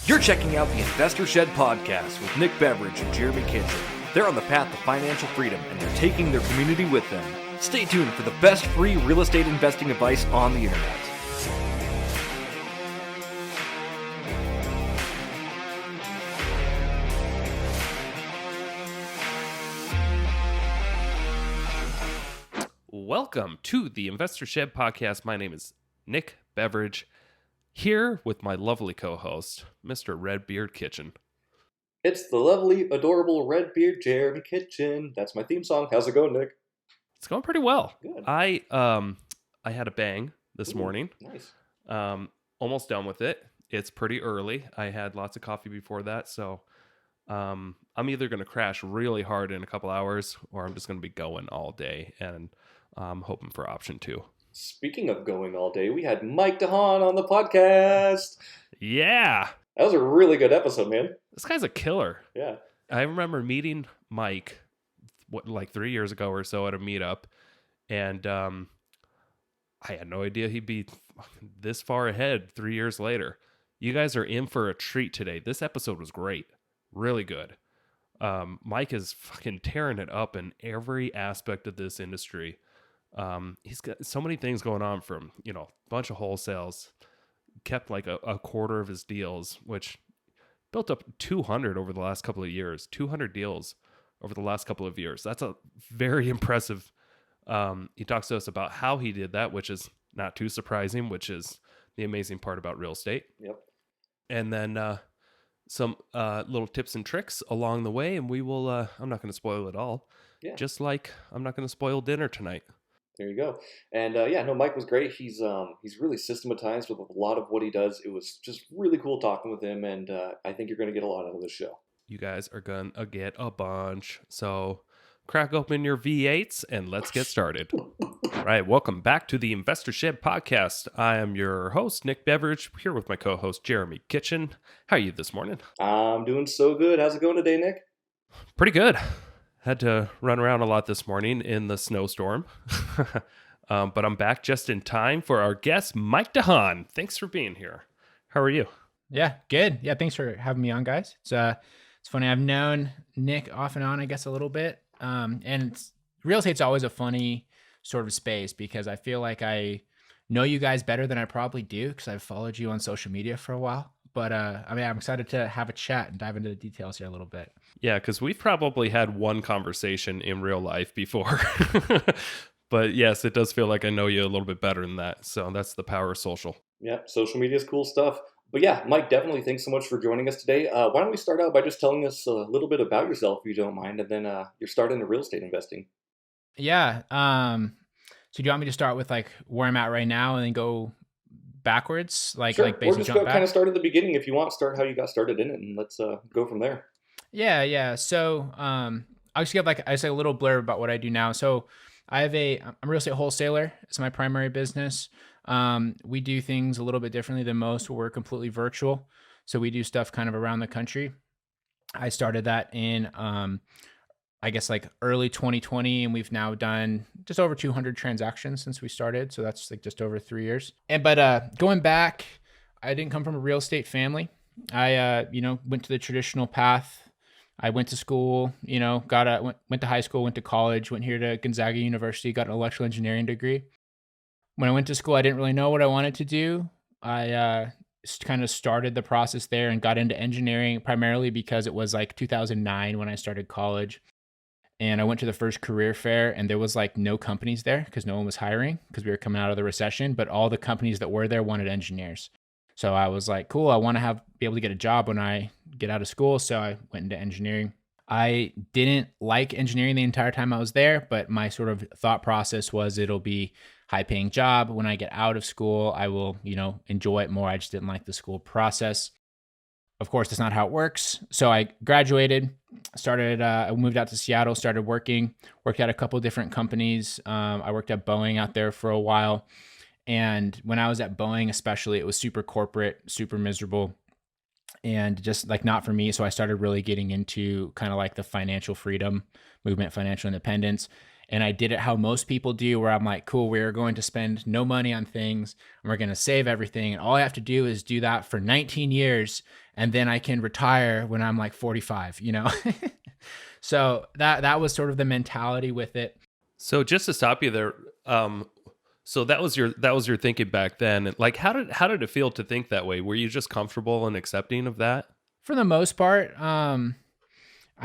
You're checking out the Investor Shed podcast with Nick Beveridge and Jeremy Kitchen. They're on the path to financial freedom and they're taking their community with them. Stay tuned for the best free real estate investing advice on the internet. Welcome to the Investor Shed podcast. My name is Nick Beveridge, here with my lovely co-host, Mr. Redbeard Kitchen. It's the lovely, adorable Redbeard Jeremy Kitchen. That's my theme song. How's it going, Nick? It's going pretty well. Good. I had a bang this morning. Nice. Almost done with it. It's pretty early. I had lots of coffee before that, so I'm either going to crash really hard in a couple hours, or I'm just going to be going all day, and I'm hoping for option 2. Speaking of going all day, we had Mike Dehaan on the podcast. Yeah. That was a really good episode, man. This guy's a killer. Yeah. I remember meeting Mike, like 3 years ago or so at a meetup, and I had no idea he'd be this far ahead 3 years later. You guys are in for a treat today. This episode was great. Really good. Mike is fucking tearing it up in every aspect of this industry. He's got so many things going on, from, a bunch of wholesales, kept like a quarter of his deals, which built up 200 over the last couple of years, 200 deals over the last couple of years. That's a very impressive. He talks to us about how he did that, which is not too surprising, which is the amazing part about real estate. Yep. And then some little tips and tricks along the way, and we will, I'm not going to spoil it all. Yeah. Just like I'm not going to spoil dinner tonight. There you go. And Mike was great. He's really systematized with a lot of what he does. It was just really cool talking with him, and I think you're going to get a lot out of this show. You guys are going to get a bunch. So crack open your V8s and let's get started. All right, welcome back to the Investor Shed podcast. I am your host, Nick Beveridge, here with my co-host, Jeremy Kitchen. How are you this morning? I'm doing so good. How's it going today, Nick? Pretty good. Had to run around a lot this morning in the snowstorm, but I'm back just in time for our guest, Mike Dehaan. Thanks for being here. How are you? Yeah, good. Yeah, thanks for having me on, guys. It's funny. I've known Nick off and on, I guess, a little bit. And real estate's always a funny sort of space because I feel like I know you guys better than I probably do because I've followed you on social media for a while. But I'm excited to have a chat and dive into the details here a little bit. Yeah, because we've probably had one conversation in real life before. But yes, it does feel like I know you a little bit better than that. So that's the power of social. Yeah, social media is cool stuff. But yeah, Mike, definitely thanks so much for joining us today. Why don't we start out by just telling us a little bit about yourself, if you don't mind, and then your start into real estate investing. Yeah. So do you want me to start with like where I'm at right now and then go backwards? Sure. Basically or just jump back? kind of start at the beginning if you want. Start how you got started in it, and let's go from there. Yeah. So I'll just give a little blurb about what I do now. So I'm a real estate wholesaler. It's my primary business. We do things a little bit differently than most. We're completely virtual. So we do stuff kind of around the country. I started that in, early 2020, and we've now done just over 200 transactions since we started. So that's like just over 3 years. But going back, I didn't come from a real estate family. I, went to the traditional path. I went to school, went to high school, went to college, went here to Gonzaga University, got an electrical engineering degree. When I went to school, I didn't really know what I wanted to do. I kind of started the process there and got into engineering primarily because it was like 2009 when I started college. And I went to the first career fair and there was like no companies there because no one was hiring because we were coming out of the recession, but all the companies that were there wanted engineers. So I was like, cool, I want to be able to get a job when I get out of school. So I went into engineering. I didn't like engineering the entire time I was there, but my sort of thought process was it'll be high paying job. When I get out of school, I will, enjoy it more. I just didn't like the school process. Of course, that's not how it works. So I graduated, I moved out to Seattle, started worked at a couple of different companies. I worked at Boeing out there for a while. And when I was at Boeing, especially, it was super corporate, super miserable, and just like not for me. So I started really getting into kind of like the financial freedom movement, financial independence. And I did it how most people do, where I'm like, cool, we're going to spend no money on things and we're going to save everything. And all I have to do is do that for 19 years. And then I can retire when I'm like 45, you know? So that was sort of the mentality with it. So just to stop you there, so that was your thinking back then. Like, how did it feel to think that way? Were you just comfortable and accepting of that? For the most part, I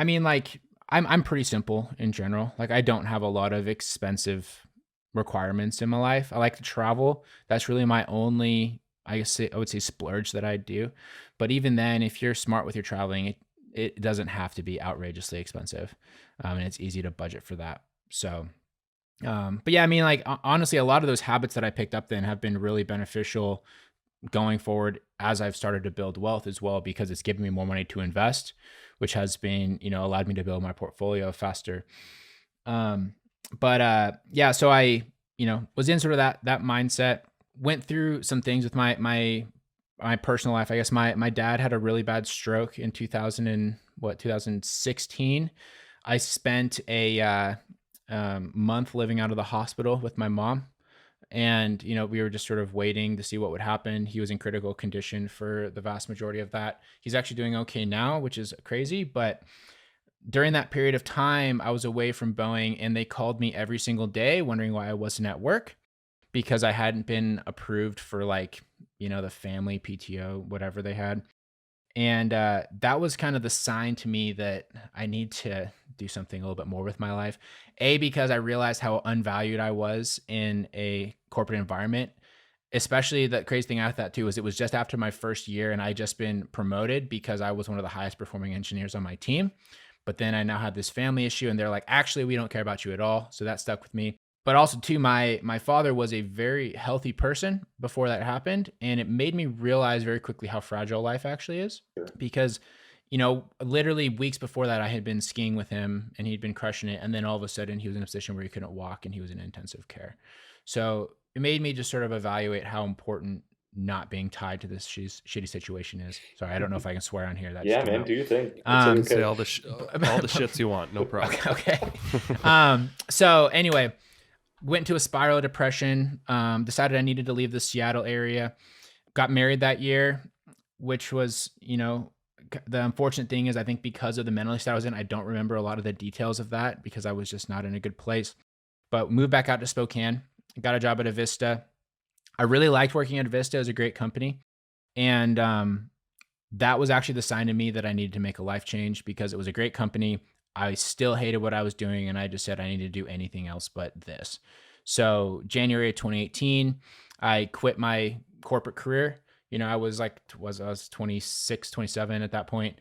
mean, like I'm pretty simple in general. Like I don't have a lot of expensive requirements in my life. I like to travel. That's really my only, I would say splurge that I do. But even then, if you're smart with your traveling, it doesn't have to be outrageously expensive, and it's easy to budget for that. So, but yeah, I mean, like honestly, a lot of those habits that I picked up then have been really beneficial going forward as I've started to build wealth as well, because it's given me more money to invest, which has been, allowed me to build my portfolio faster. Yeah, so I, was in sort of that mindset, went through some things with my personal life. I guess my dad had a really bad stroke in 2016. I spent a month living out of the hospital with my mom. And, we were just sort of waiting to see what would happen. He was in critical condition for the vast majority of that. He's actually doing okay now, which is crazy. But during that period of time, I was away from Boeing and they called me every single day wondering why I wasn't at work, because I hadn't been approved for the family PTO, whatever they had. And that was kind of the sign to me that I need to do something a little bit more with my life. Because I realized how unvalued I was in a corporate environment. Especially the crazy thing about that too is it was just after my first year and I just been promoted because I was one of the highest performing engineers on my team. But then I now had this family issue and they're like, actually, we don't care about you at all. So that stuck with me. But also too, my father was a very healthy person before that happened. And it made me realize very quickly how fragile life actually is. Because, literally weeks before that, I had been skiing with him and he'd been crushing it. And then all of a sudden he was in a position where he couldn't walk and he was in intensive care. So it made me just sort of evaluate how important not being tied to this shitty situation is. Sorry, I don't know if I can swear on here. That Yeah, man, do you think? Say all the shits you want, no problem. Okay. So anyway, went into a spiral of depression, decided I needed to leave the Seattle area, got married that year, which was, the unfortunate thing is I think because of the mental state I was in, I don't remember a lot of the details of that because I was just not in a good place. But moved back out to Spokane, got a job at Avista. I really liked working at Avista. It was a great company. And that was actually the sign to me that I needed to make a life change because it was a great company. I still hated what I was doing. And I just said, I need to do anything else but this. So January of 2018, I quit my corporate career. I was 26, 27 at that point,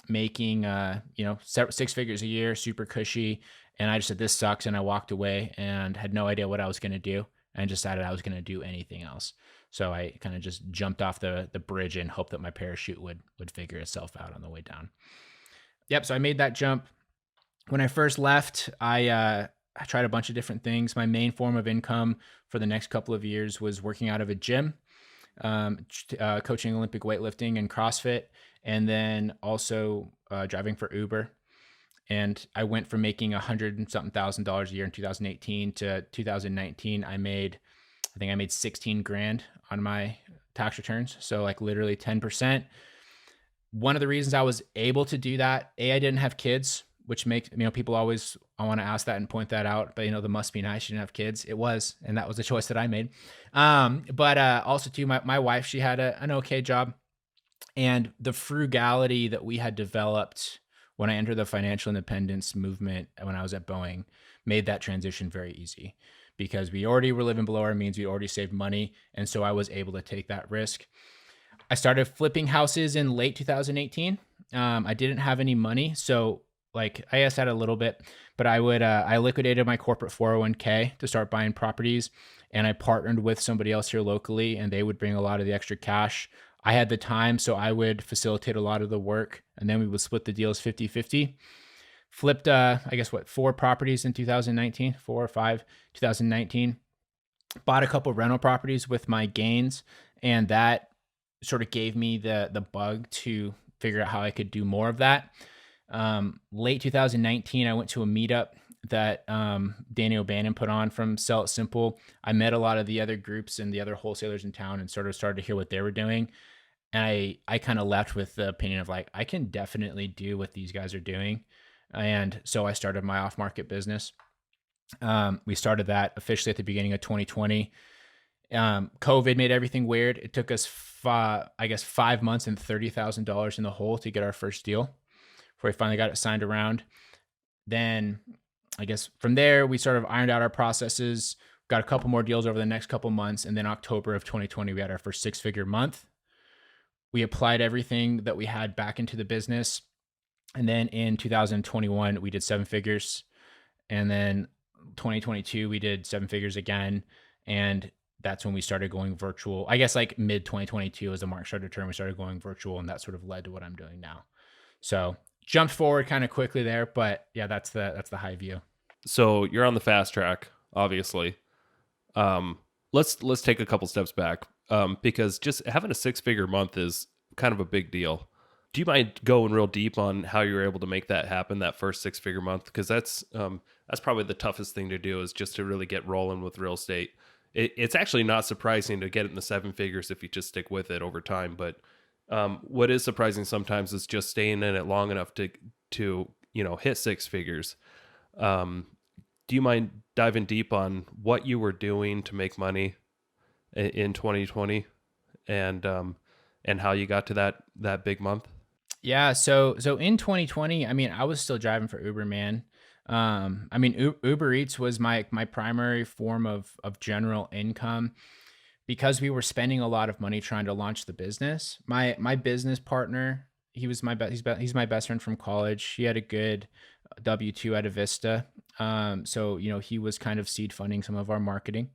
making, 6 figures a year, super cushy. And I just said, this sucks. And I walked away and had no idea what I was going to do and decided I was going to do anything else. So I kind of just jumped off the bridge and hoped that my parachute would figure itself out on the way down. Yep. So I made that jump. When I first left, I tried a bunch of different things. My main form of income for the next couple of years was working out of a gym, coaching Olympic weightlifting and CrossFit, and then also driving for Uber. And I went from making $100 and something thousand a year in 2018 to 2019. I think I made 16 grand on my tax returns. So literally 10%. One of the reasons I was able to do that, I didn't have kids, which makes, people always, I want to ask that and point that out, but the must be nice. She didn't have kids. It was, and that was the choice that I made. But also too, my wife, she had an okay job, and the frugality that we had developed when I entered the financial independence movement when I was at Boeing made that transition very easy because we already were living below our means. We already saved money. And so I was able to take that risk. I started flipping houses in late 2018. I didn't have any money. So I guess I had a little bit, but I liquidated my corporate 401k to start buying properties. And I partnered with somebody else here locally and they would bring a lot of the extra cash. I had the time, so I would facilitate a lot of the work, and then we would split the deals 50-50. Flipped, 4 properties in 2019, 4 or 5, 2019. Bought a couple rental properties with my gains, and that sort of gave me the bug to figure out how I could do more of that. Late 2019, I went to a meetup that Danny O'Bannon put on from Sell It Simple. I met a lot of the other groups and the other wholesalers in town and sort of started to hear what they were doing. And I kind of left with the opinion of like, I can definitely do what these guys are doing. And so I started my off-market business. We started that officially at the beginning of 2020. COVID made everything weird. It took us 5 months and $30,000 in the hole to get our first deal before we finally got it signed around. Then I guess from there, we sort of ironed out our processes, got a couple more deals over the next couple months. And then October of 2020, we had our first 6-figure month. We applied everything that we had back into the business. And then in 2021, we did 7 figures. And then 2022, we did 7 figures again. And that's when we started going virtual. I guess like mid 2022 as the market started to turn, we started going virtual, and that sort of led to what I'm doing now. So jumped forward kind of quickly there, but yeah, that's the high view. So you're on the fast track, obviously. Let's take a couple steps back, because just having a 6-figure month is kind of a big deal. Do you mind going real deep on how you were able to make that happen, that first 6-figure month? Because that's probably the toughest thing to do, is just to really get rolling with real estate. It's actually not surprising to get it in the 7 figures if you just stick with it over time. But what is surprising sometimes is just staying in it long enough to hit 6 figures. Do you mind diving deep on what you were doing to make money in 2020 and how you got to that big month? Yeah. So in 2020, I mean, I was still driving for Uber, man. I mean, Uber Eats was my primary form of general income because we were spending a lot of money trying to launch the business. My business partner, he's my best friend from college. He had a good W-2 at Avista. So, he was kind of seed funding some of our marketing,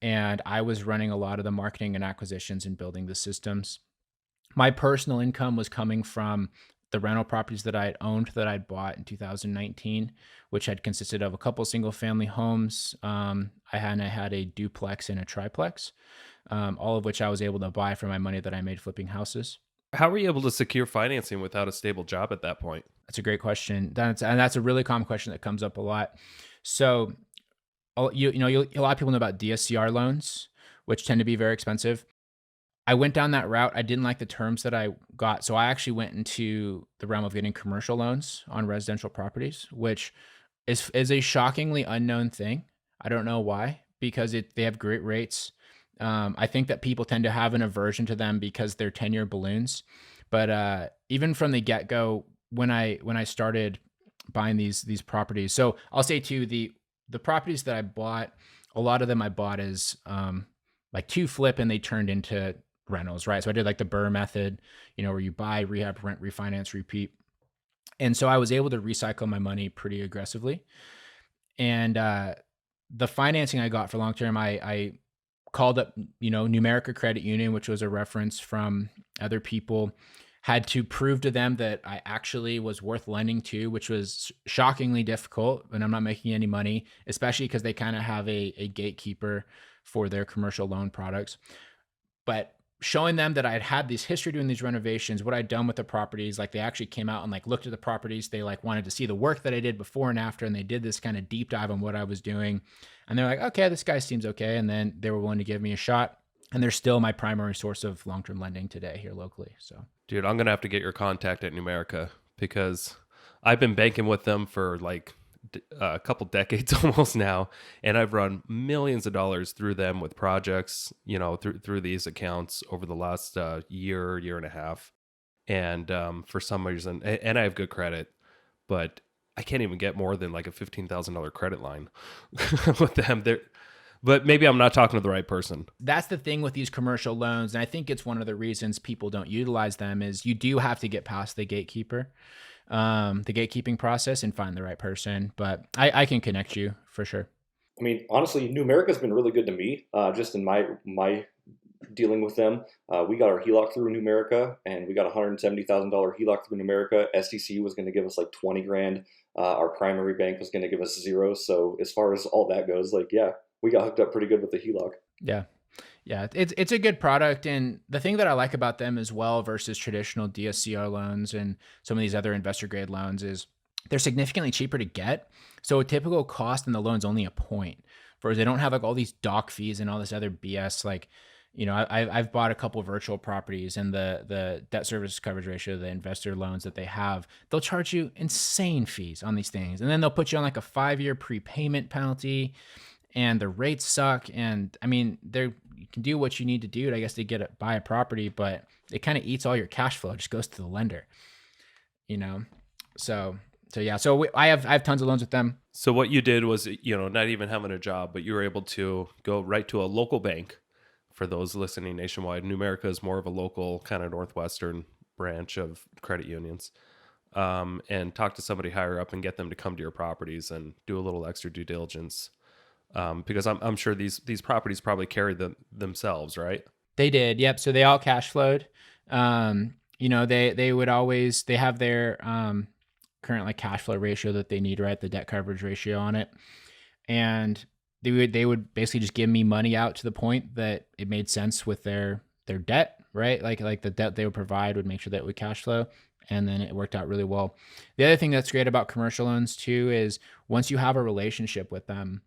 and I was running a lot of the marketing and acquisitions and building the systems. My personal income was coming from the rental properties that I had owned, that I'd bought in 2019, which had consisted of a couple single family homes. I had a duplex and a triplex, all of which I was able to buy for my money that I made flipping houses. How were you able to secure financing without a stable job at that point? That's a great question. That's a really common question that comes up a lot. So, a lot of people know about DSCR loans, which tend to be very expensive. I went down that route. I didn't like the terms that I got. So I actually went into the realm of getting commercial loans on residential properties, which is a shockingly unknown thing. I don't know why, because they have great rates. I think that people tend to have an aversion to them because they're 10-year balloons. But even from the get-go, when I started buying these properties, so I'll say too, the properties that I bought, a lot of them I bought as like to flip, and they turned into rentals, right? So I did like the Burr method, where you buy, rehab, rent, refinance, repeat. And so I was able to recycle my money pretty aggressively. And the financing I got for long-term, I called up, Numerica Credit Union, which was a reference from other people, had to prove to them that I actually was worth lending to, which was shockingly difficult, and I'm not making any money, especially because they kind of have a gatekeeper for their commercial loan products. But showing them that I had this history doing these renovations, what I'd done with the properties, like they actually came out and like looked at the properties. They like wanted to see the work that I did before and after, and they did this kind of deep dive on what I was doing. And they're like, okay, this guy seems okay. And then they were willing to give me a shot. And they're still my primary source of long-term lending today here locally. So, dude, I'm going to have to get your contact at Numerica, because I've been banking with them for like a couple decades almost now, and I've run millions of dollars through them with projects, through these accounts over the last year and a half. And for some reason, and I have good credit, but I can't even get more than like a $15,000 credit line with them. But maybe I'm not talking to the right person. That's the thing with these commercial loans, and I think it's one of the reasons people don't utilize them, is you do have to get past the gatekeeper, the gatekeeping process, and find the right person. But I can connect you for sure. I mean, honestly, Numerica's been really good to me. Just in my dealing with them, we got our HELOC through Numerica, and we got a $170,000 HELOC through Numerica. SDC was going to give us like 20 grand. Our primary bank was going to give us 0. So as far as all that goes, like, yeah, we got hooked up pretty good with the HELOC. Yeah. Yeah, it's a good product. And the thing that I like about them as well versus traditional DSCR loans and some of these other investor grade loans is they're significantly cheaper to get. So a typical cost in the loan's only a point, whereas they don't have like all these doc fees and all this other BS. Like, I've bought a couple virtual properties, and the debt service coverage ratio, the investor loans that they have, they'll charge you insane fees on these things. And then they'll put you on like a 5-year prepayment penalty, and the rates suck. And I mean, you can do what you need to do, I guess, to buy a property, but it kind of eats all your cash flow. It just goes to the lender, So yeah, I have tons of loans with them. So what you did was, not even having a job, but you were able to go right to a local bank. For those listening nationwide, Numerica is more of a local kind of Northwestern branch of credit unions, and talk to somebody higher up and get them to come to your properties and do a little extra due diligence, because I'm sure these properties probably carry themselves, right? They did, yep. So they all cash flowed. They would always, they have their current like cash flow ratio that they need, right? The debt coverage ratio on it, and they would basically just give me money out to the point that it made sense with their debt, right? Like the debt they would provide would make sure that it would cash flow, and then it worked out really well. The other thing that's great about commercial loans too is once you have a relationship with them,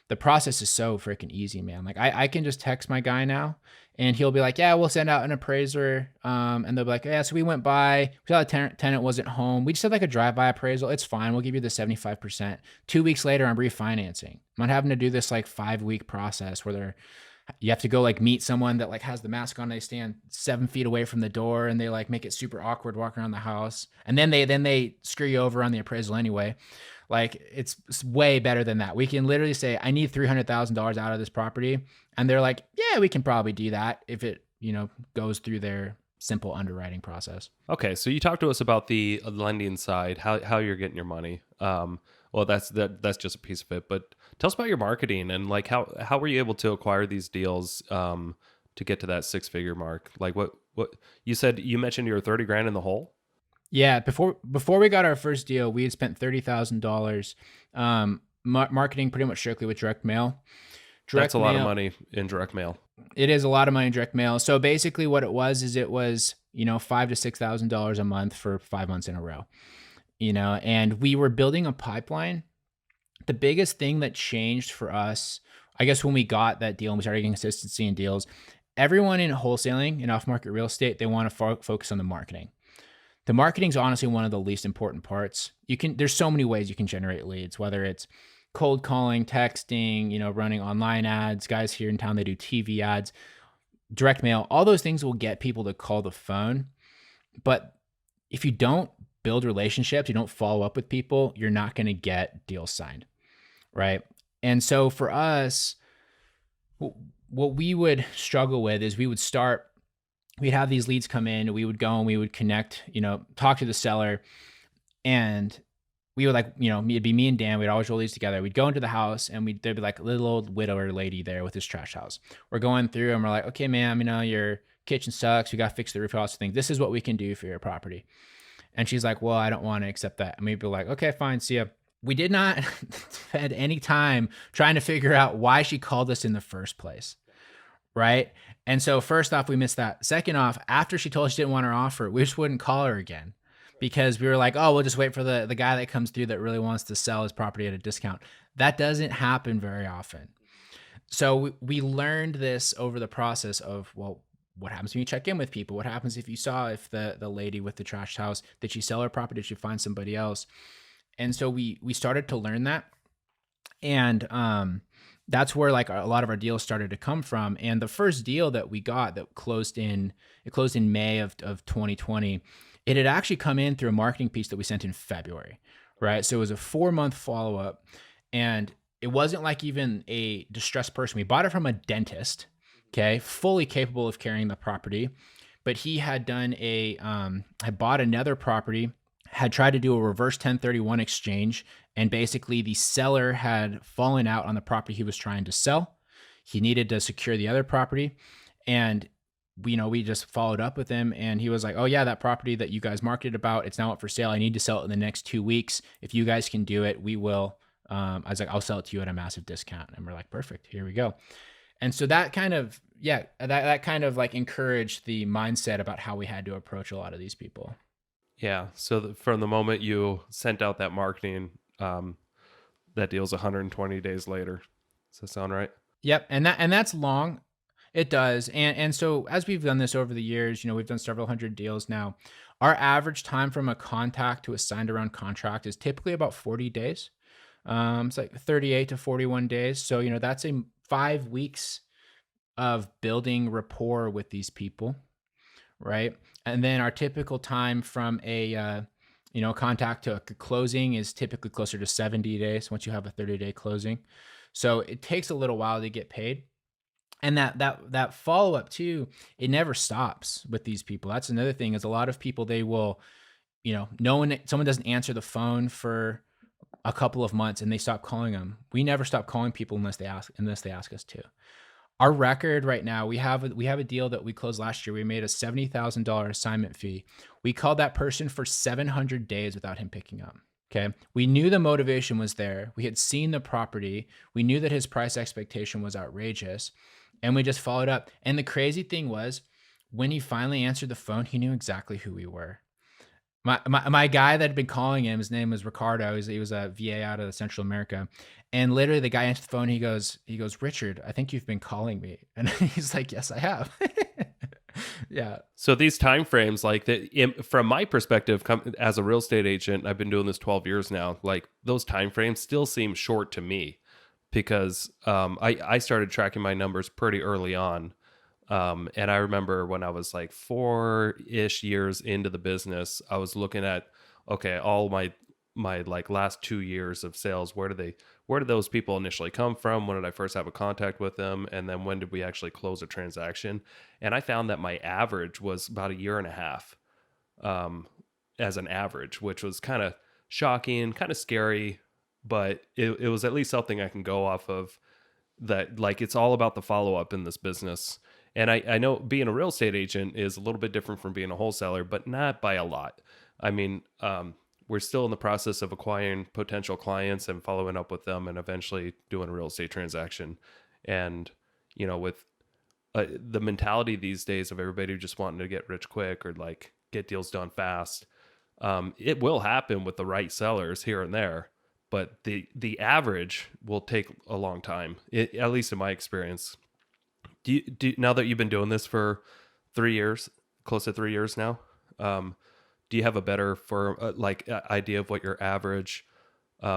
the process is so freaking easy, man. Like I can just text my guy now, and he'll be like, yeah, we'll send out an appraiser. And they'll be like, yeah, so we went by, we saw the tenant wasn't home. We just had like a drive-by appraisal. It's fine. We'll give you the 75%. 2 weeks later, I'm refinancing. I'm not having to do this like 5-week process where you have to go like meet someone that like has the mask on. They stand 7 feet away from the door, and they like make it super awkward walking around the house. And then they screw you over on the appraisal anyway. Like it's way better than that. We can literally say, I need $300,000 out of this property. And they're like, yeah, we can probably do that if it, goes through their simple underwriting process. Okay. So you talked to us about the lending side, how you're getting your money. Well, that's just a piece of it, but tell us about your marketing and like how were you able to acquire these deals, to get to that 6-figure mark? Like what you mentioned you were 30 grand in the hole. Yeah, before we got our first deal, we had spent $30,000 marketing pretty much strictly with direct mail. That's a lot of money in direct mail. It is a lot of money in direct mail. So basically what it was $5,000 to $6,000 a month for 5 months in a row. And we were building a pipeline. The biggest thing that changed for us, I guess, when we got that deal and we started getting consistency in deals, everyone in wholesaling and off-market real estate, they want to focus on the marketing. The marketing is honestly one of the least important parts. There's so many ways you can generate leads, whether it's cold calling, texting, running online ads. Guys here in town, they do TV ads, direct mail. All those things will get people to call the phone. But if you don't build relationships, you don't follow up with people, you're not going to get deals signed, right? And so for us, what we would struggle with is we'd have these leads come in, we would go and we would connect, talk to the seller, and we would it'd be me and Dan, we'd always roll these together. We'd go into the house and there'd be like a little old widower lady there with this trash house. We're going through and we're like, okay, ma'am, your kitchen sucks. We got to fix the roof house thing. This is what we can do for your property. And she's like, well, I don't want to accept that. And we'd be like, okay, fine, see ya. We did not spend any time trying to figure out why she called us in the first place. Right. And so first off, we missed that. Second off, after she told us she didn't want our offer, we just wouldn't call her again because we were like, oh, we'll just wait for the guy that comes through that really wants to sell his property at a discount. That doesn't happen very often. So we learned this over the process of, well, what happens when you check in with people? What happens if the lady with the trash house, did she sell her property? Did she find somebody else? And so we started to learn that. And, that's where like a lot of our deals started to come from. And the first deal that we got that closed in May of 2020, it had actually come in through a marketing piece that we sent in February, right? So it was a 4-month follow-up, and it wasn't like even a distressed person. We bought it from a dentist, okay, fully capable of carrying the property, but he had had bought another property, had tried to do a reverse 1031 exchange, and basically the seller had fallen out on the property he was trying to sell. He needed to secure the other property, and we just followed up with him, and he was like, oh yeah, that property that you guys marketed about, it's now up for sale. I need to sell it in the next 2 weeks. If you guys can do it, we will. I was like, I'll sell it to you at a massive discount. And we're like, perfect, here we go. And so that kind of, that kind of like encouraged the mindset about how we had to approach a lot of these people. Yeah. So from the moment you sent out that marketing, that deal's 120 days later. Does that sound right? Yep, and that's long. It does. And so as we've done this over the years, we've done several hundred deals now. Our average time from a contact to a signed around contract is typically about 40 days. It's like 38 to 41 days. So, that's 5 weeks of building rapport with these people, right? And then our typical time from a contact to a closing is typically closer to 70 days once you have a 30-day closing. So it takes a little while to get paid. And that follow-up too, it never stops with these people. That's another thing, is a lot of people, they will, someone doesn't answer the phone for a couple of months and they stop calling them. We never stop calling people unless they ask us to. Our record right now, we have a deal that we closed last year. We made a $70,000 assignment fee. We called that person for 700 days without him picking up. Okay. We knew the motivation was there. We had seen the property. We knew that his price expectation was outrageous, and we just followed up. And the crazy thing was, when he finally answered the phone, he knew exactly who we were. My guy that had been calling him, his name was Ricardo. He was a VA out of Central America. And literally the guy answered the phone. He goes, "Richard, I think you've been calling me." And he's like, "Yes, I have." Yeah. So these time frames, like from my perspective, as a real estate agent, I've been doing this 12 years now. Like, those time frames still seem short to me, because I started tracking my numbers pretty early on. And I remember when I was like 4-ish years into the business, I was looking at, okay, all my like last 2 years of sales, where did those people initially come from? When did I first have a contact with them? And then when did we actually close a transaction? And I found that my average was about 1.5 years, as an average, which was kind of shocking, kind of scary, but it was at least something I can go off of, that like, it's all about the follow-up in this business. And I know being a real estate agent is a little bit different from being a wholesaler, but not by a lot. I mean, we're still in the process of acquiring potential clients and following up with them and eventually doing a real estate transaction. And, with the mentality these days of everybody just wanting to get rich quick or like get deals done fast, it will happen with the right sellers here and there, but the average will take a long time, at least in my experience. Do you, now that you've been doing this for 3 years, close to 3 years now, do you have a better idea of what your average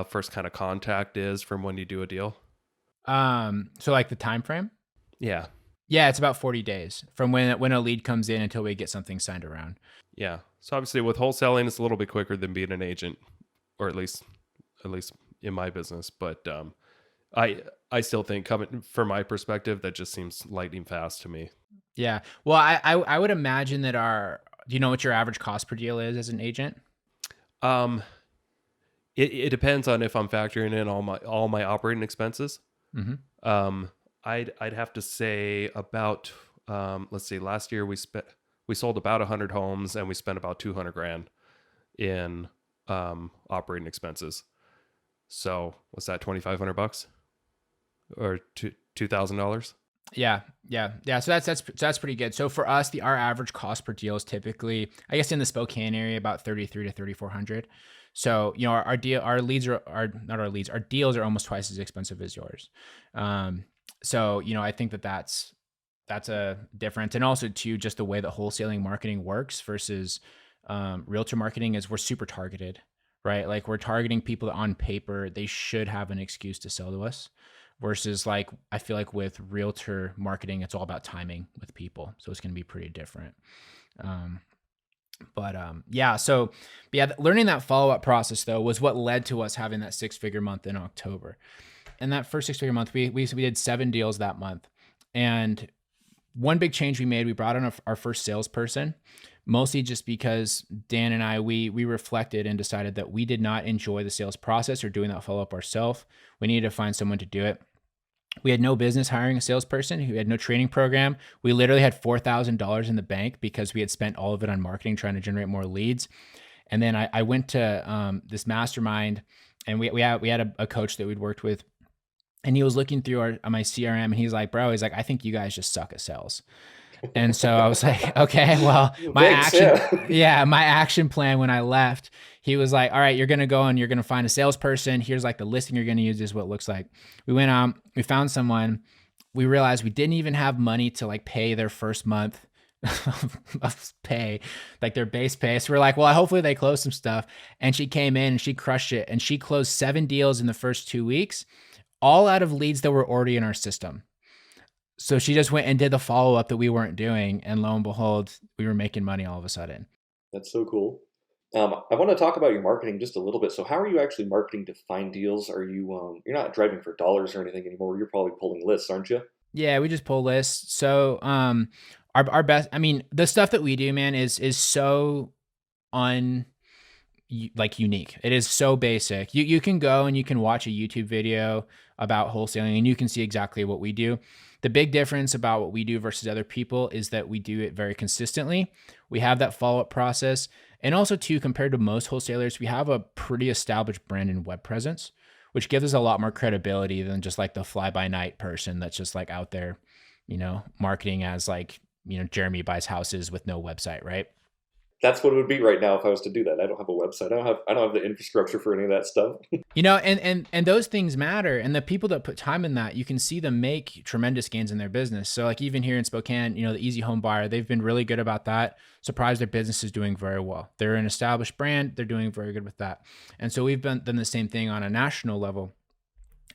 first kind of contact is from when you do a deal? So like the time frame? Yeah. Yeah, it's about 40 days from when a lead comes in until we get something signed around. Yeah. So obviously with wholesaling, it's a little bit quicker than being an agent, or at least in my business. But I still think, coming from my perspective, that just seems lightning fast to me. Yeah. Well, I would imagine that do you know what your average cost per deal is as an agent? It depends on if I'm factoring in all my operating expenses. Mm-hmm. I'd have to say about, let's see, last year we sold about 100 homes and we spent about $200,000 in operating expenses. So what's that, $2,500 or $2,000? Yeah. So that's pretty good. So for us, our average cost per deal is typically, I guess, in the Spokane area, about 3,300 to 3,400. So our deals are almost twice as expensive as yours. So I think that's a difference, and also too, just the way that wholesaling marketing works versus realtor marketing is we're super targeted, right? Like, we're targeting people that on paper they should have an excuse to sell to us. Versus, like, I feel like with realtor marketing, it's all about timing with people. So it's going to be pretty different. Learning that follow-up process though was what led to us having that 6-figure month in October. And that first 6-figure month, we did 7 deals that month. And one big change we made, we brought on our first salesperson, mostly just because Dan and I, we reflected and decided that we did not enjoy the sales process or doing that follow-up ourselves. We needed to find someone to do it. We had no business hiring a salesperson. We had no training program. We literally had $4,000 in the bank because we had spent all of it on marketing, trying to generate more leads. And then I went to this mastermind, and we had a coach that we'd worked with, and he was looking through my CRM, and he's like, "Bro," he's like, "I think you guys just suck at sales." And so I was like, okay, well, Thanks, my action plan when I left, he was like, all right, you're going to go and you're going to find a salesperson. Here's like the listing you're going to use. This is what it looks like. We went out, we found someone. We realized we didn't even have money to like pay their first month of pay, like their base pay. So we're like, well, hopefully they close some stuff. And she came in and she crushed it. And she closed 7 deals in the first 2 weeks, all out of leads that were already in our system. So she just went and did the follow-up that we weren't doing. And lo and behold, we were making money all of a sudden. That's so cool. I want to talk about your marketing just a little bit. So how are you actually marketing to find deals? Are you, you're not driving for dollars or anything anymore. You're probably pulling lists, aren't you? Yeah, we just pull lists. So our best, I mean, the stuff that we do, man, is so unique. It is so basic. You can go and you can watch a YouTube video about wholesaling and you can see exactly what we do. The big difference about what we do versus other people is that we do it very consistently. We have that follow-up process. And also too, compared to most wholesalers, we have a pretty established brand and web presence, which gives us a lot more credibility than just like the fly-by-night person that's just like out there, marketing as like, Jeremy buys houses with no website, right? That's what it would be right now if I was to do that. I don't have a website. I don't have the infrastructure for any of that stuff. And those things matter. And the people that put time in that, you can see them make tremendous gains in their business. So like even here in Spokane, the Easy Home Buyer, they've been really good about that. Surprised their business is doing very well. They're an established brand. They're doing very good with that. And so we've done the same thing on a national level.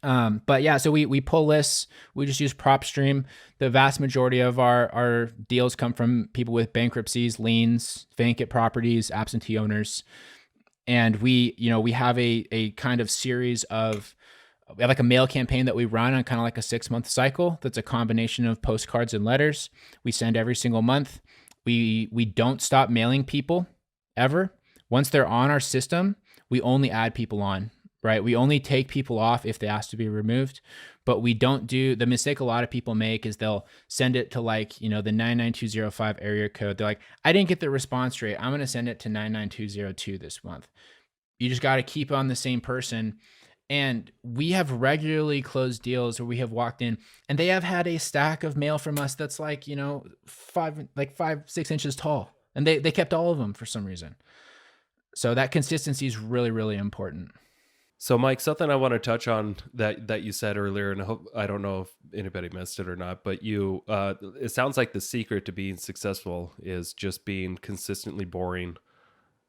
But yeah, so we pull lists. We just use PropStream. The vast majority of our deals come from people with bankruptcies, liens, vacant properties, absentee owners. And we have a kind of series of, we have like a mail campaign that we run on kind of like a 6-month cycle. That's a combination of postcards and letters we send every single month. We don't stop mailing people ever. Once they're on our system, we only add people on. Right? We only take people off if they ask to be removed, but we don't do the mistake a lot of people make is they'll send it to like, the 99205 area code. They're like, I didn't get the response rate. I'm going to send it to 99202 this month. You just got to keep on the same person. And we have regularly closed deals where we have walked in and they have had a stack of mail from us that's like, 5-6 inches tall. And they kept all of them for some reason. So that consistency is really, really important. So, Mike, something I want to touch on that you said earlier, and I don't know if anybody missed it or not, but it sounds like the secret to being successful is just being consistently boring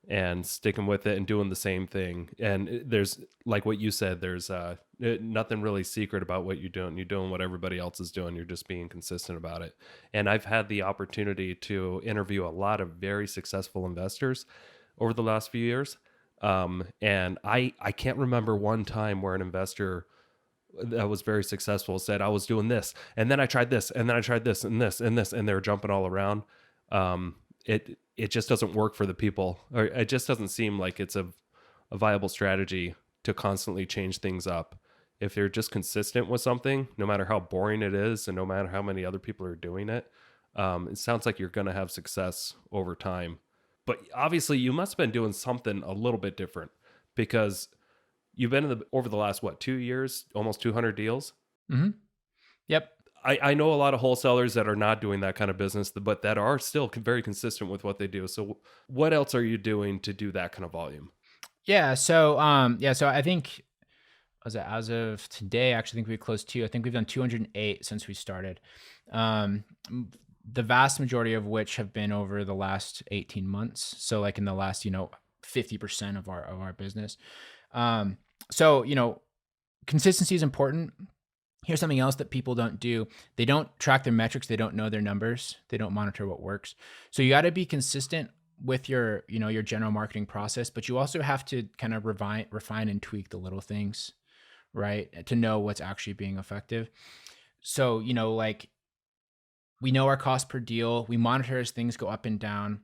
and sticking with it and doing the same thing. And there's, like what you said, there's nothing really secret about what you're doing. You're doing what everybody else is doing. You're just being consistent about it. And I've had the opportunity to interview a lot of very successful investors over the last few years. And I can't remember one time where an investor that was very successful said, I was doing this, and then I tried this, and then I tried this, and this, and this, and they're jumping all around. It just doesn't work for the people, or it just doesn't seem like it's a viable strategy to constantly change things up. If they're just consistent with something, no matter how boring it is, and no matter how many other people are doing it, it sounds like you're going to have success over time. But obviously you must have been doing something a little bit different because you've been over the last, 2 years, almost 200 deals. Mm-hmm. Yep. I know a lot of wholesalers that are not doing that kind of business, but that are still very consistent with what they do. So what else are you doing to do that kind of volume? Yeah. So I think as of today, I actually think we closed 2. I think we've done 208 since we started. The vast majority of which have been over the last 18 months. So like in the last, 50% of our business. So, consistency is important. Here's something else that people don't do. They don't track their metrics. They don't know their numbers. They don't monitor what works. So you got to be consistent with your general marketing process, but you also have to kind of refine and tweak the little things, right? To know what's actually being effective. So, like, we know our cost per deal. We monitor as things go up and down.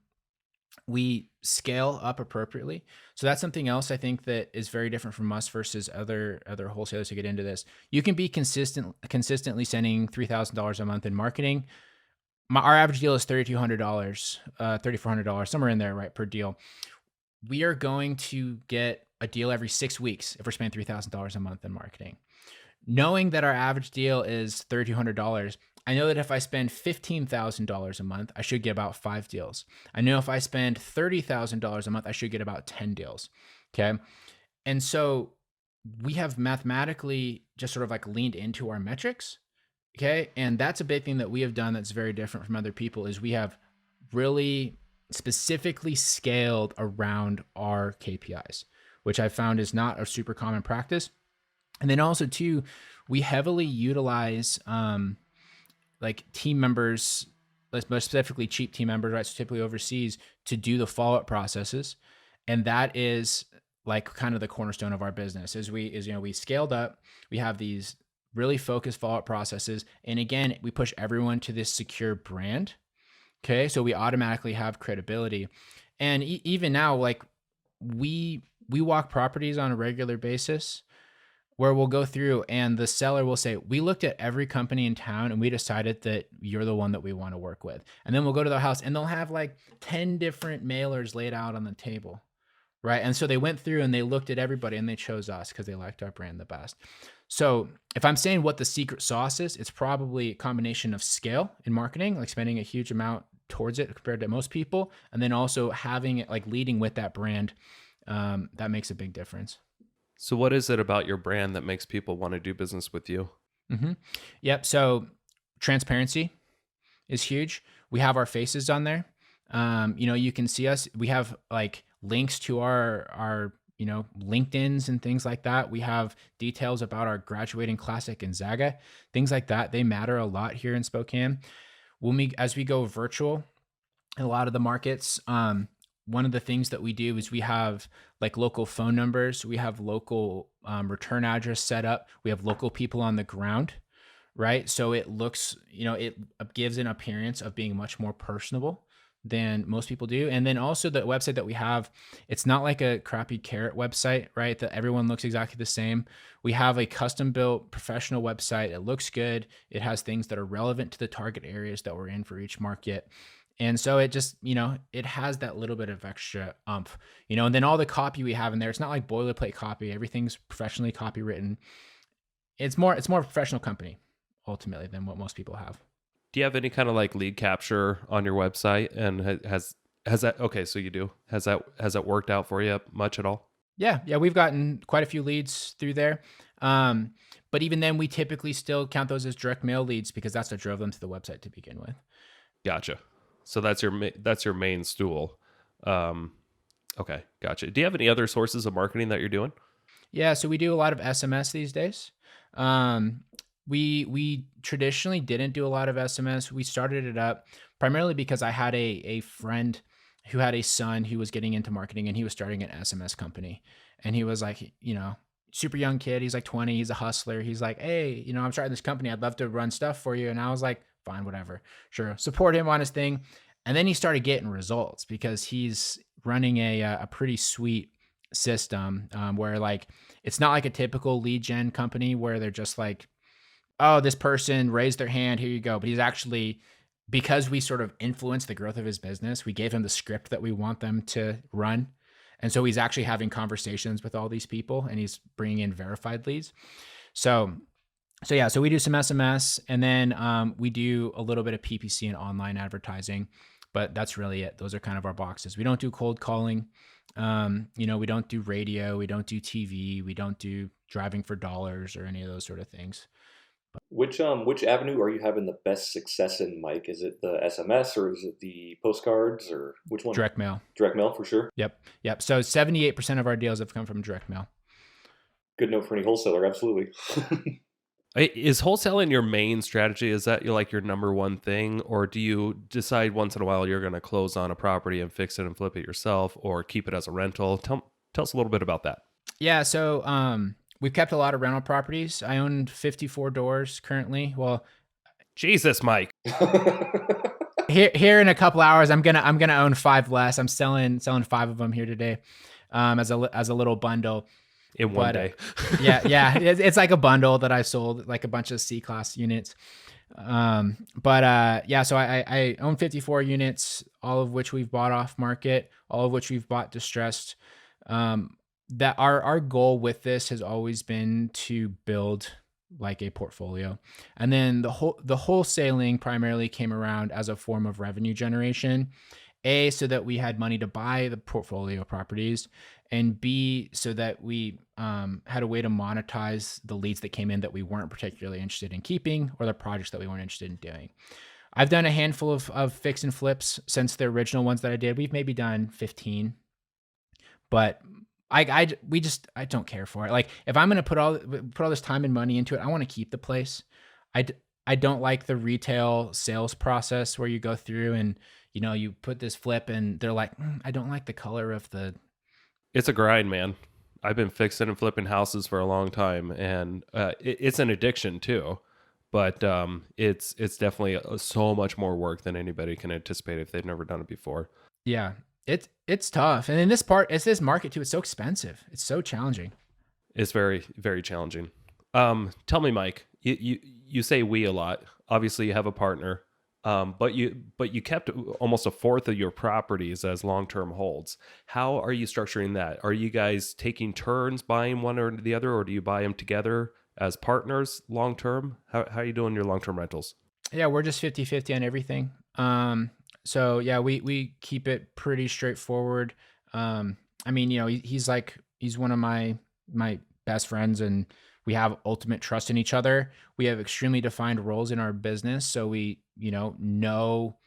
We scale up appropriately. So that's something else I think that is very different from us versus other wholesalers who get into this. You can be consistently sending $3,000 a month in marketing. Our average deal is $3,200, $3,400, somewhere in there, right, per deal. We are going to get a deal every 6 weeks if we're spending $3,000 a month in marketing. Knowing that our average deal is $3,200, I know that if I spend $15,000 a month, I should get about 5 deals. I know if I spend $30,000 a month, I should get about 10 deals. Okay. And so we have mathematically just sort of like leaned into our metrics. Okay. And that's a big thing that we have done that's very different from other people is we have really specifically scaled around our KPIs, which I found is not a super common practice. And then also too, we heavily utilize like team members, most specifically cheap team members, right? So typically overseas to do the follow-up processes. And that is like kind of the cornerstone of our business we scaled up, we have these really focused follow-up processes. And again, we push everyone to this secure brand. Okay. So we automatically have credibility. And even now, like we walk properties on a regular basis where we'll go through and the seller will say, we looked at every company in town and we decided that you're the one that we want to work with. And then we'll go to their house and they'll have like 10 different mailers laid out on the table. Right. And so they went through and they looked at everybody and they chose us because they liked our brand the best. So if I'm saying what the secret sauce is, it's probably a combination of scale in marketing, like spending a huge amount towards it compared to most people. And then also having it like leading with that brand. That makes a big difference. So what is it about your brand that makes people want to do business with you? Mm-hmm. Yep. So transparency is huge. We have our faces on there. You can see us. We have like links to our LinkedIns and things like that. We have details about our graduating class at Gonzaga, things like that. They matter a lot here in Spokane. As we go virtual in a lot of the markets, one of the things that we do is we have like local phone numbers. We have local return address set up. We have local people on the ground, right? So it looks, it gives an appearance of being much more personable than most people do. And then also the website that we have, it's not like a crappy Carrot website, right? That everyone looks exactly the same. We have a custom built professional website. It looks good. It has things that are relevant to the target areas that we're in for each market. And so it just, it has that little bit of extra oomph, and then all the copy we have in there, it's not like boilerplate copy. Everything's professionally copywritten. It's more a professional company ultimately than what most people have. Do you have any kind of like lead capture on your website? And has that, okay, so you do, has that worked out for you much at all? Yeah. We've gotten quite a few leads through there. But even then we typically still count those as direct mail leads because that's what drove them to the website to begin with. Gotcha. So that's your main stool. Okay. Gotcha. Do you have any other sources of marketing that you're doing? Yeah. So we do a lot of SMS these days. We traditionally didn't do a lot of SMS. We started it up primarily because I had a friend who had a son who was getting into marketing and he was starting an SMS company. And he was like, super young kid. He's like 20. He's a hustler. He's like, hey, I'm starting this company. I'd love to run stuff for you. And I was like, fine, whatever. Sure. Support him on his thing. And then he started getting results because he's running a pretty sweet system where like, it's not like a typical lead gen company where they're just like, oh, this person raised their hand, here you go. But he's actually, because we sort of influenced the growth of his business, we gave him the script that we want them to run. And so he's actually having conversations with all these people and he's bringing in verified leads. So we do some SMS and then we do a little bit of PPC and online advertising, but that's really it. Those are kind of our boxes. We don't do cold calling. We don't do radio. We don't do TV. We don't do driving for dollars or any of those sort of things. Which avenue are you having the best success in, Mike? Is it the SMS or is it the postcards or which one? Direct mail. Direct mail for sure. Yep. So 78% of our deals have come from direct mail. Good note for any wholesaler. Absolutely. Is wholesaling your main strategy? Is that your number one thing? Or do you decide once in a while you're going to close on a property and fix it and flip it yourself or keep it as a rental? Tell us a little bit about that. Yeah. So, we've kept a lot of rental properties. I own 54 doors currently. Well, Jesus, Mike. Here in a couple hours, I'm gonna own 5 less. I'm selling 5 of them here today, as a little bundle. In one day. Yeah. It's like a bundle that I sold, like a bunch of C-class units. So I own 54 units, all of which we've bought off market, all of which we've bought distressed. That our goal with this has always been to build like a portfolio. And then the wholesaling primarily came around as a form of revenue generation. A, so that we had money to buy the portfolio properties, and B, so that we had a way to monetize the leads that came in that we weren't particularly interested in keeping, or the projects that we weren't interested in doing. I've done a handful of fix and flips since the original ones that I did. We've maybe done 15, but I don't care for it. Like, if I'm going to put all this time and money into it, I want to keep the place. I don't like the retail sales process where you go through and, you put this flip and they're like, I don't like the color of the. It's a grind, man. I've been fixing and flipping houses for a long time, and it's an addiction too. But it's definitely so much more work than anybody can anticipate if they've never done it before. Yeah, it's tough, and in this market too, it's so expensive. It's so challenging. It's very, very challenging. Tell me, Mike, you say we a lot. Obviously, you have a partner, but you kept almost a fourth of your properties as long-term holds. How are you structuring that? Are you guys taking turns buying one or the other, or do you buy them together as partners long-term? How are you doing your long-term rentals? Yeah, we're just 50-50 on everything. So yeah, we keep it pretty straightforward. I mean, he's one of my best friends, and we have ultimate trust in each other. We have extremely defined roles in our business, so we, know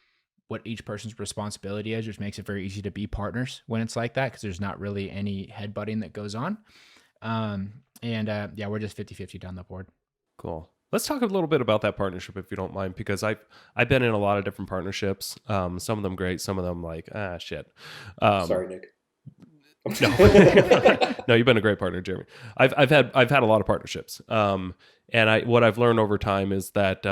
what each person's responsibility is, which makes it very easy to be partners when it's like that, because there's not really any headbutting that goes on. Yeah, we're just 50-50 down the board. Cool. Let's talk a little bit about that partnership, if you don't mind, because I've been in a lot of different partnerships. Some of them great, some of them like, shit. Sorry, Nick. No, no, you've been a great partner, Jeremy. I've had a lot of partnerships. And what I've learned over time is that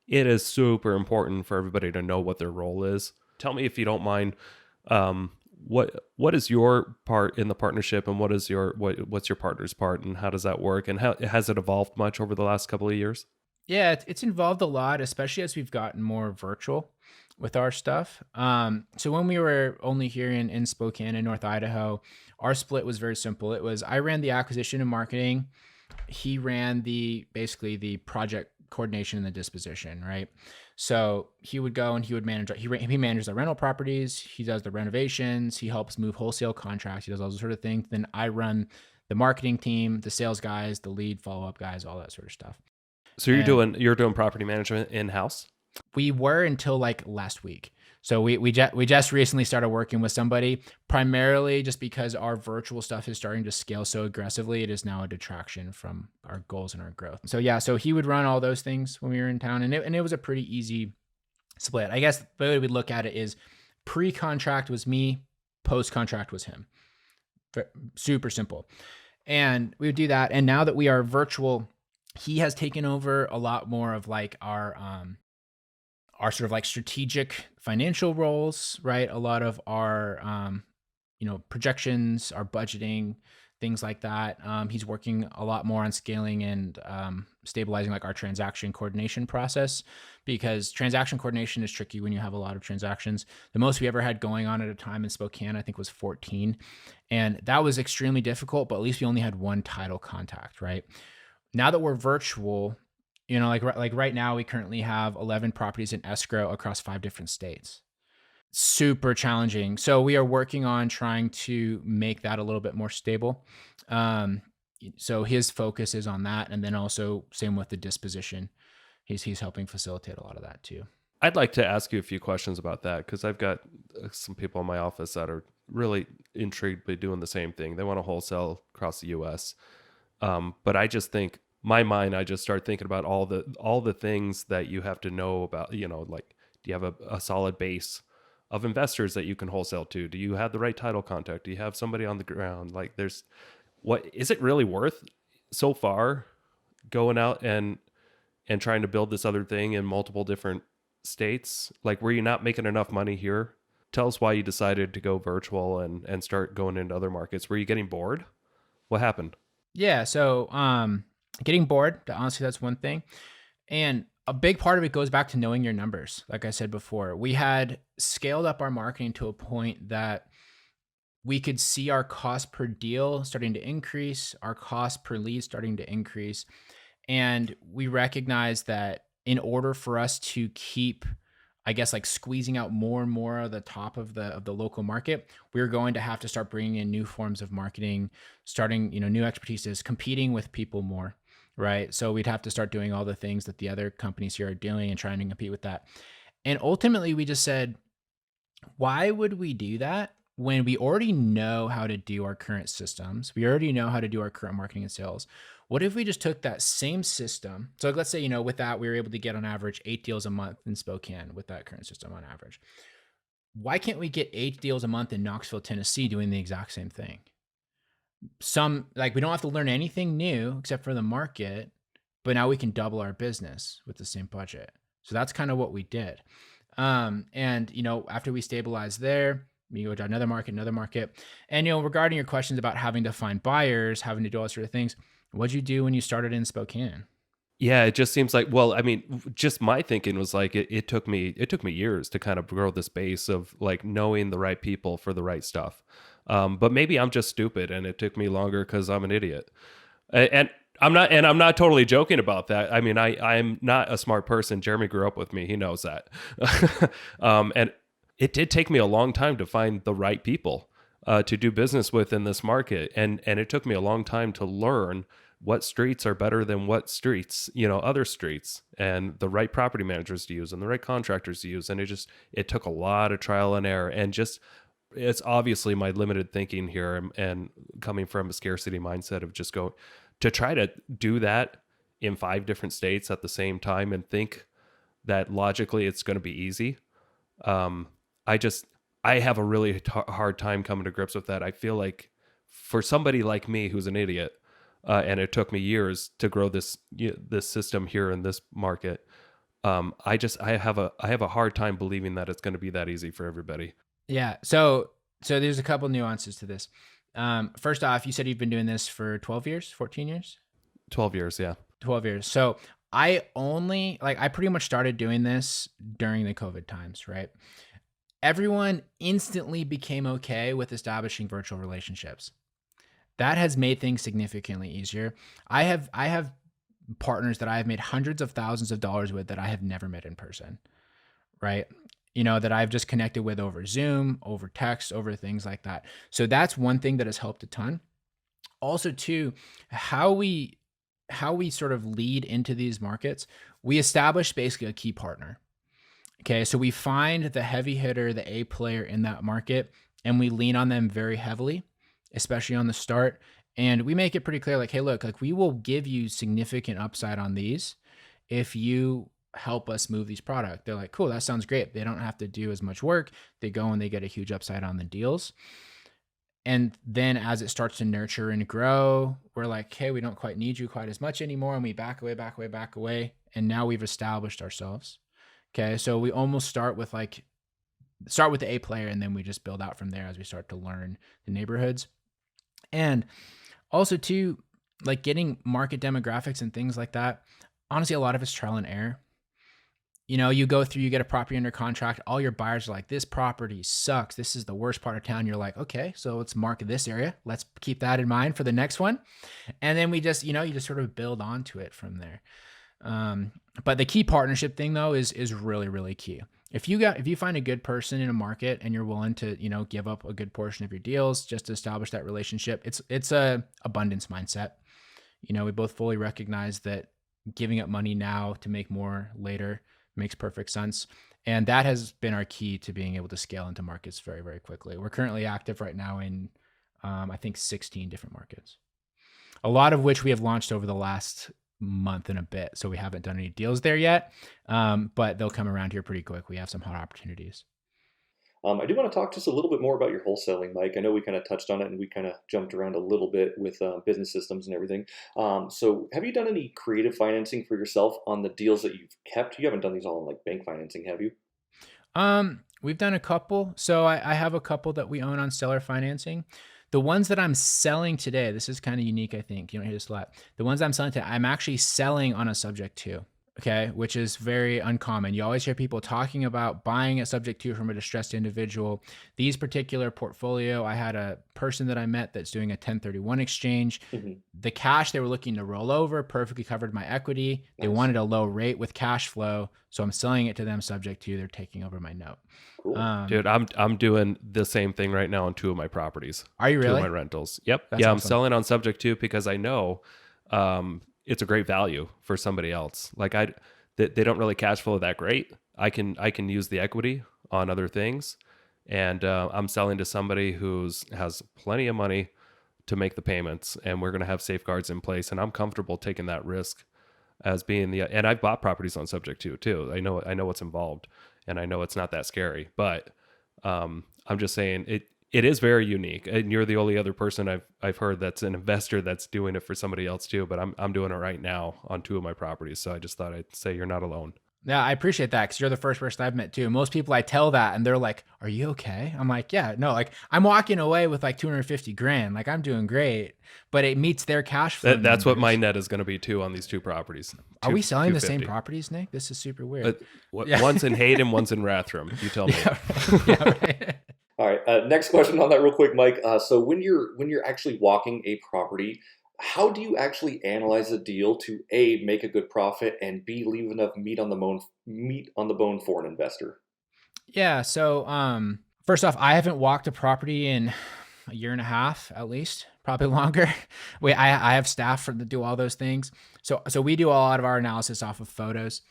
it is super important for everybody to know what their role is. Tell me, if you don't mind, what is your part in the partnership, and what's your partner's part, and how does that work, and how has it evolved much over the last couple of years? Yeah, it's involved a lot, especially as we've gotten more virtual with our stuff. So when we were only here in Spokane in North Idaho, our split was very simple. It was, I ran the acquisition and marketing. He ran basically the project coordination and the disposition, right? So he would go and he would manage, he manages the rental properties. He does the renovations. He helps move wholesale contracts. He does all those sort of things. Then I run the marketing team, the sales guys, the lead follow-up guys, all that sort of stuff. So you're doing property management in-house? We were until like last week. So we just recently started working with somebody, primarily just because our virtual stuff is starting to scale so aggressively. It is now a detraction from our goals and our growth. So yeah, so he would run all those things when we were in town, and it was a pretty easy split. I guess the way we look at it is pre-contract was me, post-contract was him. Super simple. And we would do that. And now that we are virtual, he has taken over a lot more of like our sort of like strategic financial roles, right? A lot of our, projections, our budgeting, things like that. He's working a lot more on scaling and stabilizing like our transaction coordination process, because transaction coordination is tricky when you have a lot of transactions. The most we ever had going on at a time in Spokane, I think, was 14. And that was extremely difficult, but at least we only had one title contact, right? Now that we're virtual, like right now, we currently have 11 properties in escrow across 5 different states. Super challenging. So we are working on trying to make that a little bit more stable. So his focus is on that. And then also same with the disposition. He's helping facilitate a lot of that too. I'd like to ask you a few questions about that, because I've got some people in my office that are really intrigued by doing the same thing. They want to wholesale across the U.S. But I just think, my mind, I just start thinking about all the things that you have to know about, like, do you have a solid base of investors that you can wholesale to? Do you have the right title contact? Do you have somebody on the ground? Like, what is it really worth so far going out and trying to build this other thing in multiple different states? Like, were you not making enough money here? Tell us why you decided to go virtual and start going into other markets. Were you getting bored? What happened? Yeah. So, getting bored, honestly, that's one thing. And a big part of it goes back to knowing your numbers. Like I said before, we had scaled up our marketing to a point that we could see our cost per deal starting to increase, our cost per lead starting to increase. And we recognize that in order for us to keep, I guess, like squeezing out more and more of the top of the local market, we're going to have to start bringing in new forms of marketing, starting, new expertises, competing with people more, right? So we'd have to start doing all the things that the other companies here are doing and trying to compete with that. And ultimately, we just said, why would we do that when we already know how to do our current systems? We already know how to do our current marketing and sales. What if we just took that same system? So let's say, with that, we were able to get on average 8 deals a month in Spokane with that current system on average. Why can't we get 8 deals a month in Knoxville, Tennessee doing the exact same thing? We don't have to learn anything new except for the market, but now we can double our business with the same budget. So that's kind of what we did. And, after we stabilized there, we go to another market. And, regarding your questions about having to find buyers, having to do all sort of things, what'd you do when you started in Spokane? Yeah, it just seems like, well, I mean, just my thinking was like, it took me years to kind of grow this base of like knowing the right people for the right stuff. But maybe I'm just stupid and it took me longer because I'm an idiot. And I'm not totally joking about that. I mean, I'm not a smart person. Jeremy grew up with me. He knows that. And it did take me a long time to find the right people to do business with in this market. And it took me a long time to learn what streets are better than what streets, other streets, and the right property managers to use and the right contractors to use. And it took a lot of trial and error, and it's obviously my limited thinking here and coming from a scarcity mindset of just go to try to do that in 5 different states at the same time and think that logically it's going to be easy. I have a really hard time coming to grips with that. I feel like for somebody like me who's an idiot, and it took me years to grow this system here in this market, I have a hard time believing that it's going to be that easy for everybody. Yeah. So there's a couple nuances to this. First off, you said you've been doing this for 12 years, 14 years? 12 years, yeah. 12 years. So I pretty much started doing this during the COVID times, right? Everyone instantly became okay with establishing virtual relationships. That has made things significantly easier. I have partners that I have made hundreds of thousands of dollars with that I have never met in person, right? That I've just connected with over Zoom, over text, over things like that. So that's one thing that has helped a ton. Also, too, how we sort of lead into these markets, we establish basically a key partner. Okay, so we find the heavy hitter, the A player in that market, and we lean on them very heavily, especially on the start. And we make it pretty clear, like, hey, look, like we will give you significant upside on these if you help us move these product. They're like, cool, that sounds great. They don't have to do as much work. They go and they get a huge upside on the deals. And then as it starts to nurture and grow, we're like, hey, we don't quite need you quite as much anymore. And we back away. And now we've established ourselves. Okay. So we almost start with the A player, and then we just build out from there as we start to learn the neighborhoods. And also too, like getting market demographics and things like that. Honestly, a lot of it's trial and error. You go through, you get a property under contract. All your buyers are like, this property sucks. This is the worst part of town. You're like, okay, so let's mark this area. Let's keep that in mind for the next one. And then we just, you just sort of build onto it from there. But the key partnership thing though is really, really key. If you find a good person in a market and you're willing to, give up a good portion of your deals just to establish that relationship, it's a abundance mindset. We both fully recognize that giving up money now to make more later makes perfect sense. And that has been our key to being able to scale into markets very, very quickly. We're currently active right now in, I think 16 different markets, a lot of which we have launched over the last month and a bit. So we haven't done any deals there yet, but they'll come around here pretty quick. We have some hot opportunities. I do want to talk just a little bit more about your wholesaling, Mike. I know we kind of touched on it and we kind of jumped around a little bit with business systems and everything. So have you done any creative financing for yourself on the deals that you've kept? You haven't done these all in like bank financing, have you? We've done a couple. So I have a couple that we own on seller financing. The ones that I'm selling today, this is kind of unique, I think. You don't hear this a lot. The ones I'm selling today, I'm actually selling on a subject to. okay, which is very uncommon. You always hear people talking about buying a subject to from a distressed individual. These particular portfolio, I had a person that I met that's doing a 1031 exchange. The cash they were looking to roll over perfectly covered my equity. They wanted a low rate with cash flow, so I'm selling it to them subject to they're taking over my note. Cool. Dude, I'm doing the same thing right now on 2 of my properties. Are you really? 2 of my rentals. Yep. That's yeah, I'm awesome. selling on subject to because I know it's a great value for somebody else. Like they don't really cash flow that great. I can use the equity on other things, and I'm selling to somebody has plenty of money to make the payments, and we're going to have safeguards in place, and I'm comfortable taking that risk as being and I've bought properties on subject to too. I know what's involved, and I know it's not that scary, but I'm just saying it is very unique, and you're the only other person I've heard that's an investor that's doing it for somebody else too. But I'm doing it right now on 2 of my properties, so I just thought I'd say you're not alone. Yeah, I appreciate that because you're the first person I've met too. Most people I tell that and they're like, "Are you okay?" I'm like, "Yeah, no, like I'm walking away with like 250 grand, like I'm doing great, but it meets their cash flow." That's what my net is going to be too on these 2 properties. Are we selling the same 250. properties, Nick? This is super weird. One's in Hayden, one's in Rathdrum. You tell me. Yeah, right. All right. Next question on that real quick, Mike. So when you're actually walking a property, how do you actually analyze a deal to A, make a good profit, and B, leave enough meat on the bone for an investor? Yeah. So, first off, I haven't walked a property in a year and a half, at least, probably longer. I have staff to do all those things. So we do a lot of our analysis off of photos,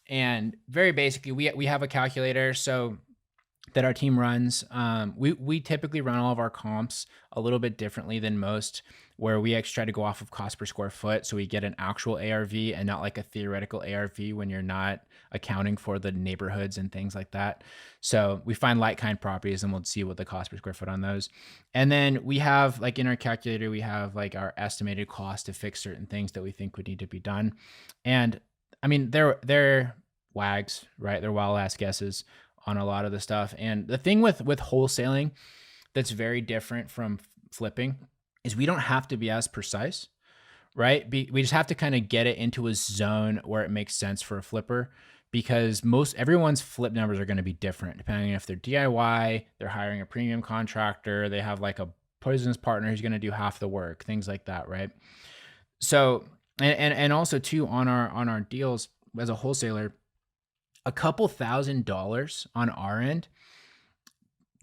and very basically, we have a calculator. So that our team runs. We typically run all of our comps a little bit differently than most, where we actually try to go off of cost per square foot. So we get an actual ARV and not like a theoretical ARV when you're not accounting for the neighborhoods and things like that. So we find like-kind properties and we'll see what the cost per square foot on those. And then we have like in our calculator, we have like our estimated cost to fix certain things that we think would need to be done. And I mean, they're wags, right? They're wild ass guesses on a lot of the stuff. And the thing with wholesaling that's very different from flipping is we don't have to be as precise, right? We just have to kind of get it into a zone where it makes sense for a flipper, because everyone's flip numbers are going to be different depending on if they're DIY, they're hiring a premium contractor, they have like a business partner who's going to do half the work, things like that, right? So, and also too on our deals as a wholesaler, a couple $1,000s on our end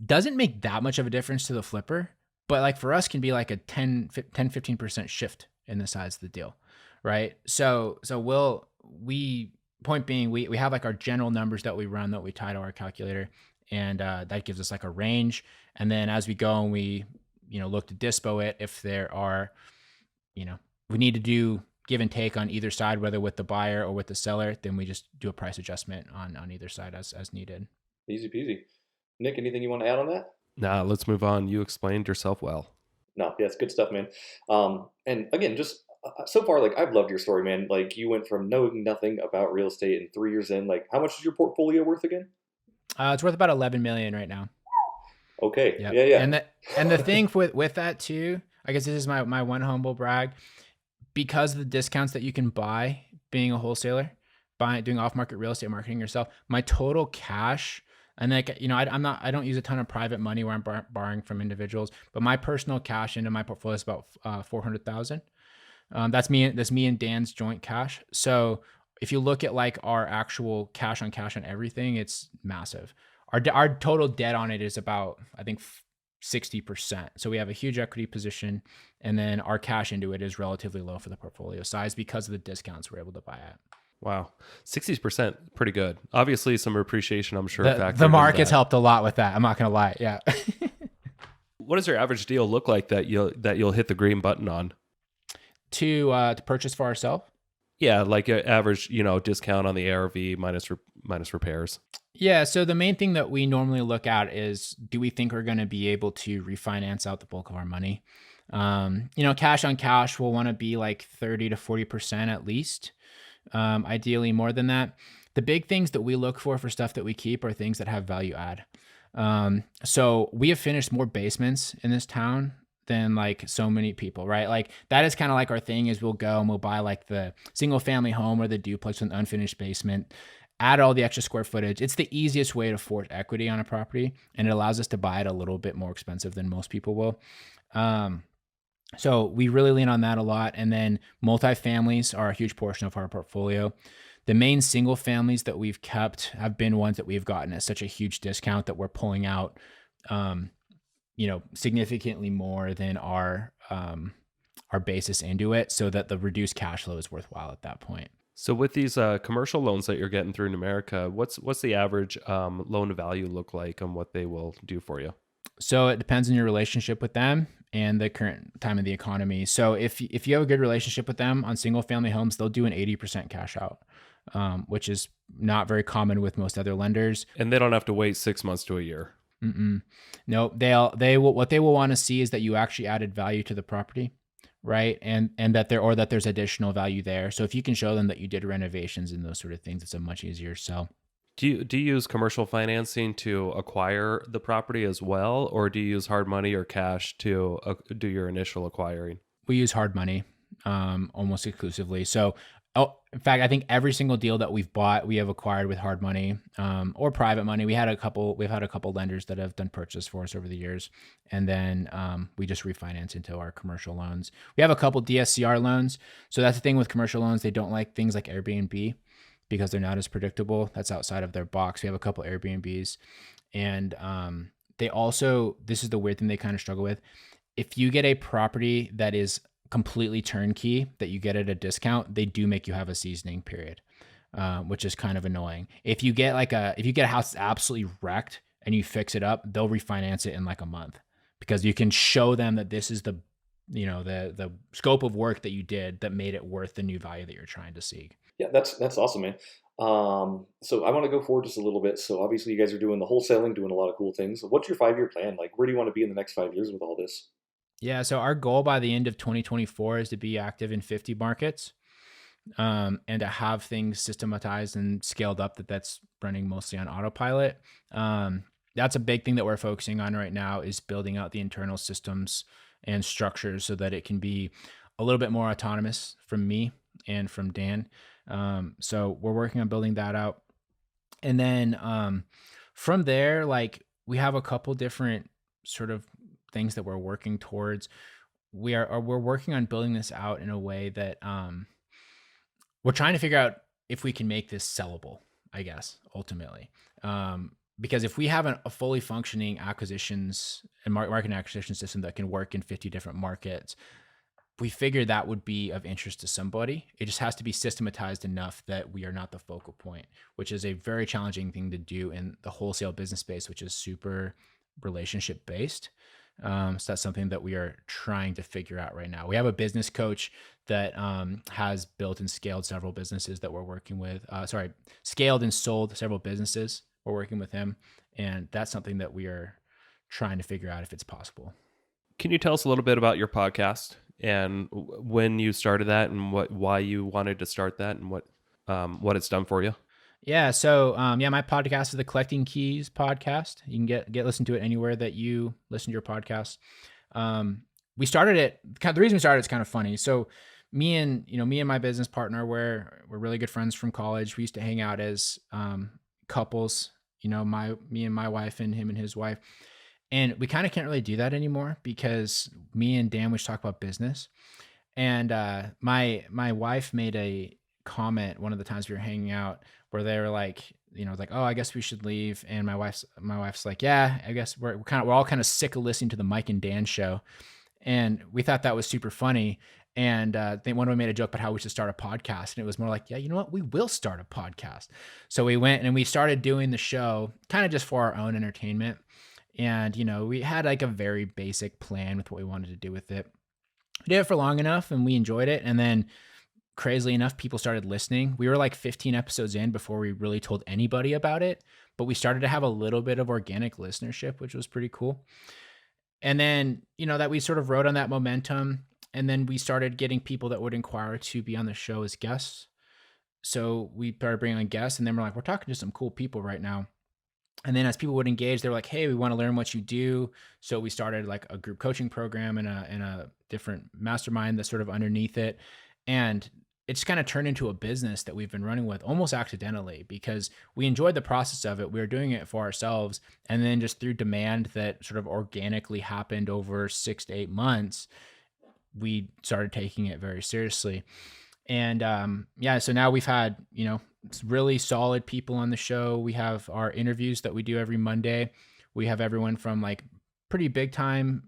doesn't make that much of a difference to the flipper, but like for us can be like a 10-15% shift in the size of the deal, right? So point being, we have like our general numbers that we run that we tie to our calculator, and that gives us like a range. And then as we go and we look to dispo it, if there are we need to do give and take on either side, whether with the buyer or with the seller, then we just do a price adjustment on either side as needed. Easy peasy. Nick, anything you want to add on that? Nah, let's move on. You explained yourself well. No, yeah, it's good stuff, man. And again, just so far, like I've loved your story, man. Like you went from knowing nothing about real estate and 3 years in, like how much is your portfolio worth again? It's worth about 11 million right now. Okay. Yep. Yeah. And the thing with that too, I guess this is my one humble brag. Because of the discounts that you can buy being a wholesaler, doing off-market real estate marketing yourself, my total cash, and like, I don't use a ton of private money where I'm borrowing from individuals, but my personal cash into my portfolio is about 400,000. That's me and Dan's joint cash. So if you look at like our actual cash on everything, it's massive. Our total debt on it is about, I think, 60%. So we have a huge equity position, and then our cash into it is relatively low for the portfolio size because of the discounts we're able to buy at. Wow. 60%, pretty good. Obviously some appreciation, I'm sure. The market's helped a lot with that. I'm not going to lie. Yeah. What does your average deal look like that you'll hit the green button on? To purchase for ourselves? Yeah, like an average, discount on the ARV minus repairs. Yeah, so the main thing that we normally look at is, do we think we're going to be able to refinance out the bulk of our money? Cash on cash, we'll want to be like 30 to 40% at least. Ideally more than that. The big things that we look for stuff that we keep are things that have value add. So we have finished more basements in this town than like so many people, right? Like that is kind of like our thing is we'll go and we'll buy like the single family home or the duplex with an unfinished basement, add all the extra square footage. It's the easiest way to force equity on a property, and it allows us to buy it a little bit more expensive than most people will. So we really lean on that a lot. And then multifamilies are a huge portion of our portfolio. The main single families that we've kept have been ones that we've gotten at such a huge discount that we're pulling out, significantly more than our basis into it, so that the reduced cash flow is worthwhile at that point. So with these commercial loans that you're getting through Numerica, what's the average loan to value look like on what they will do for you? So it depends on your relationship with them and the current time of the economy. So if you have a good relationship with them on single family homes, they'll do an 80% cash out, which is not very common with most other lenders. And they don't have to wait 6 months to a year. No, what they will want to see is that you actually added value to the property, right? And that there's additional value there. So if you can show them that you did renovations and those sort of things, it's a much easier sell. Do you use commercial financing to acquire the property as well, or do you use hard money or cash to do your initial acquiring? We use hard money almost exclusively. So, in fact, I think every single deal that we've bought, we have acquired with hard money or private money. We've had a couple lenders that have done purchase for us over the years, and then we just refinance into our commercial loans. We have a couple DSCR loans. So that's the thing with commercial loans; they don't like things like Airbnb, because they're not as predictable. That's outside of their box. We have a couple Airbnbs, and this is the weird thing they kind of struggle with. If you get a property that is completely turnkey, that you get at a discount, they do make you have a seasoning period, which is kind of annoying. If you get a house that's absolutely wrecked and you fix it up, they'll refinance it in like a month, because you can show them that this is the scope of work that you did that made it worth the new value that you're trying to seek. Yeah, that's awesome, man. So I want to go forward just a little bit. So obviously you guys are doing the wholesaling, doing a lot of cool things. What's your 5-year plan? Like, where do you want to be in the next 5 years with all this? Yeah, so our goal by the end of 2024 is to be active in 50 markets, and to have things systematized and scaled up that's running mostly on autopilot. That's a big thing that we're focusing on right now, is building out the internal systems and structures so that it can be a little bit more autonomous from me and from Dan. So we're working on building that out. And then from there, like, we have a couple different sort of things that we're working towards. We're working on building this out in a way that we're trying to figure out if we can make this sellable, I guess, ultimately. Because if we have a fully functioning acquisitions and market acquisition system that can work in 50 different markets, we figured that would be of interest to somebody. It just has to be systematized enough that we are not the focal point, which is a very challenging thing to do in the wholesale business space, which is super relationship based. So that's something that we are trying to figure out right now. We have a business coach that has built and scaled several businesses that we're working with. Scaled and sold several businesses. We're working with him, and that's something that we are trying to figure out if it's possible. Can you tell us a little bit about your podcast and when you started that, and why you wanted to start that, and what it's done for you? Yeah. So, my podcast is the Collecting Keys podcast. You can get listen to it anywhere that you listen to your podcast. We started it. The reason we started it's kind of funny. So, me and my business partner, we're really good friends from college. We used to hang out as couples. Me and my wife and him and his wife. And we kind of can't really do that anymore because me and Dan would talk about business. And my wife made a comment one of the times we were hanging out where they were like, oh, I guess we should leave. And my wife's like, yeah, I guess we're all kind of sick of listening to the Mike and Dan show. And we thought that was super funny. And then one of them made a joke about how we should start a podcast. And it was more like, yeah, you know what? We will start a podcast. So we went and we started doing the show kind of just for our own entertainment. And, we had like a very basic plan with what we wanted to do with it. We did it for long enough and we enjoyed it. And then crazily enough, people started listening. We were like 15 episodes in before we really told anybody about it, but we started to have a little bit of organic listenership, which was pretty cool. And then, that we sort of rode on that momentum. And then we started getting people that would inquire to be on the show as guests. So we started bringing on guests, and then we're like, we're talking to some cool people right now. And then as people would engage, they were like, hey, we want to learn what you do. So we started like a group coaching program and a different mastermind that's sort of underneath it. And it's kind of turned into a business that we've been running with almost accidentally because we enjoyed the process of it. We were doing it for ourselves. And then just through demand that sort of organically happened over 6 to 8 months, we started taking it very seriously. And so now we've had, really solid people on the show. We have our interviews that we do every Monday. We have everyone from like pretty big time,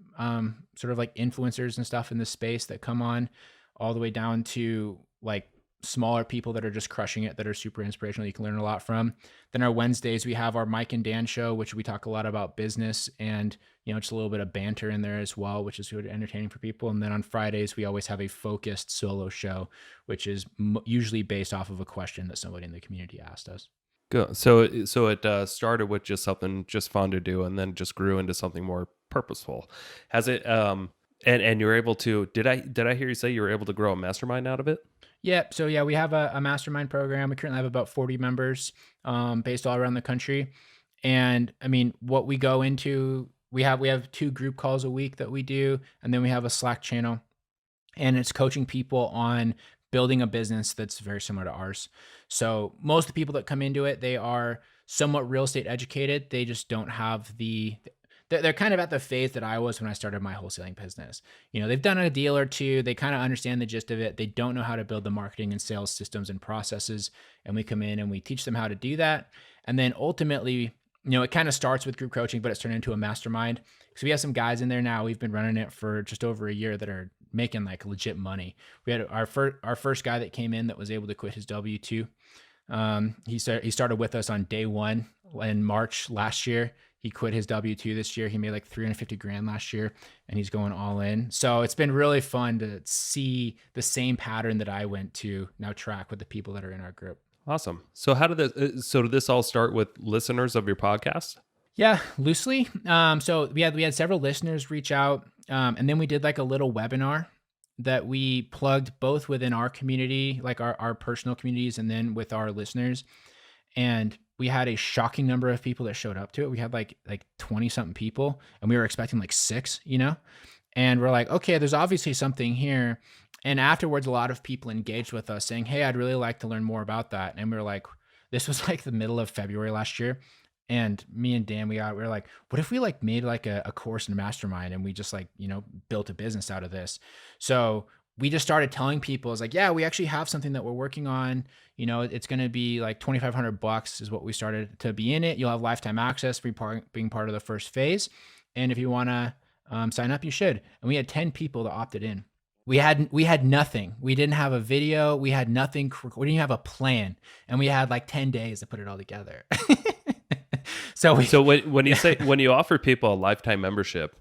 sort of like influencers and stuff in this space that come on, all the way down to like smaller people that are just crushing it, that are super inspirational, you can learn a lot from. Then our Wednesdays, we have our Mike and Dan show, which we talk a lot about business and, just a little bit of banter in there as well, which is good, entertaining for people. And then on Fridays, we always have a focused solo show, which is usually based off of a question that somebody in the community asked us. Good. So it started with just something just fun to do, and then just grew into something more purposeful. Has it? And you're able to? Did I hear you say you were able to grow a mastermind out of it? Yeah. So yeah, we have a mastermind program. We currently have about 40 members, based all around the country. And I mean, what we go into, we have 2 group calls a week that we do, and then we have a Slack channel, and it's coaching people on building a business that's very similar to ours. So most of the people that come into it, they are somewhat real estate educated. They just don't have they're kind of at the phase that I was when I started my wholesaling business. They've done a deal or two. They kind of understand the gist of it. They don't know how to build the marketing and sales systems and processes. And we come in and we teach them how to do that. And then ultimately, it kind of starts with group coaching, but it's turned into a mastermind. So we have some guys in there now. We've been running it for just over a year that are making like legit money. We had our first guy that came in that was able to quit his W-2. He started with us on day 1 in March last year. He quit his W-2 this year. He made like $350,000 last year, and he's going all in. So it's been really fun to see the same pattern that I went to now track with the people that are in our group. Awesome. So did this all start with listeners of your podcast? Yeah, loosely. So we had several listeners reach out, and then we did like a little webinar that we plugged both within our community, like our personal communities, and then with our listeners. And we had a shocking number of people that showed up to it. We had like 20 something people, and we were expecting like 6, and we're like, okay, there's obviously something here. And afterwards, a lot of people engaged with us saying, hey, I'd really like to learn more about that. And we were like, this was like the middle of February last year. And me and Dan, we were like, what if we like made like a course in a mastermind and we just like, built a business out of this? So we just started telling people, it's like, yeah, we actually have something that we're working on. It's going to be like $2,500 is what we started to be in it. You'll have lifetime access for being part of the first phase. And if you want to sign up, you should. And we had 10 people that opted in. We had nothing. We didn't have a video. We had nothing. We didn't have a plan. And we had like 10 days to put it all together. So when you offer people a lifetime membership,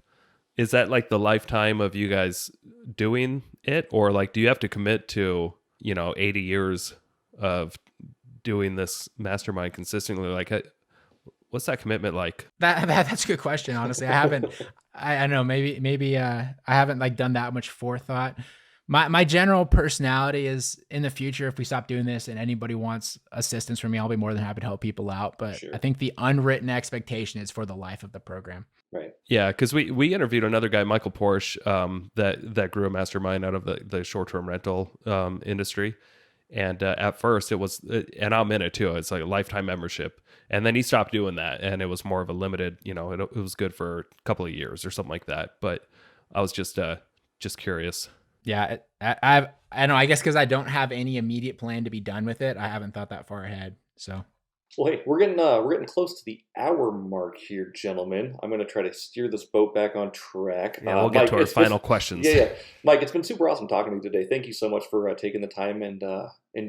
is that like the lifetime of you guys doing it? Or like, do you have to commit to, 80 years of doing this mastermind consistently? Like, what's that commitment like? That's a good question. Honestly, I haven't, I don't know, maybe I haven't like done that much forethought. My general personality is, in the future, if we stop doing this and anybody wants assistance from me, I'll be more than happy to help people out. But sure. I think the unwritten expectation is for the life of the program. Right. Yeah, because we interviewed another guy, Michael Porsche, that grew a mastermind out of the short-term rental industry. And at first it was, and I'm in it too, it's like a lifetime membership. And then he stopped doing that, and it was more of a limited, it was good for a couple of years or something like that. But I was just curious. Yeah, I don't know. I guess because I don't have any immediate plan to be done with it, I haven't thought that far ahead. So, well, hey, we're getting close to the hour mark here, gentlemen. I'm going to try to steer this boat back on track. Yeah, we'll get to our final questions. Yeah, Mike, it's been super awesome talking to you today. Thank you so much for taking the time and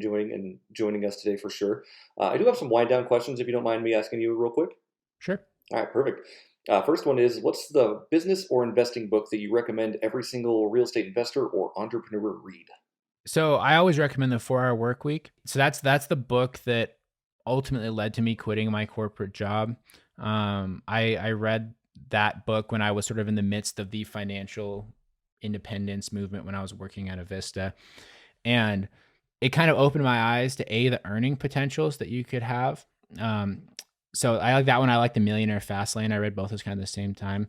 joining us today for sure. I do have some wind down questions if you don't mind me asking you real quick. Sure. All right, perfect. First one is, what's the business or investing book that you recommend every single real estate investor or entrepreneur read? So I always recommend the 4-Hour Workweek. So that's the book that ultimately led to me quitting my corporate job. I read that book when I was sort of in the midst of the financial independence movement when I was working at Avista. And it kind of opened my eyes to the earning potentials that you could have. So I like that one. I like the Millionaire Fast Lane. I read both those kind of the same time.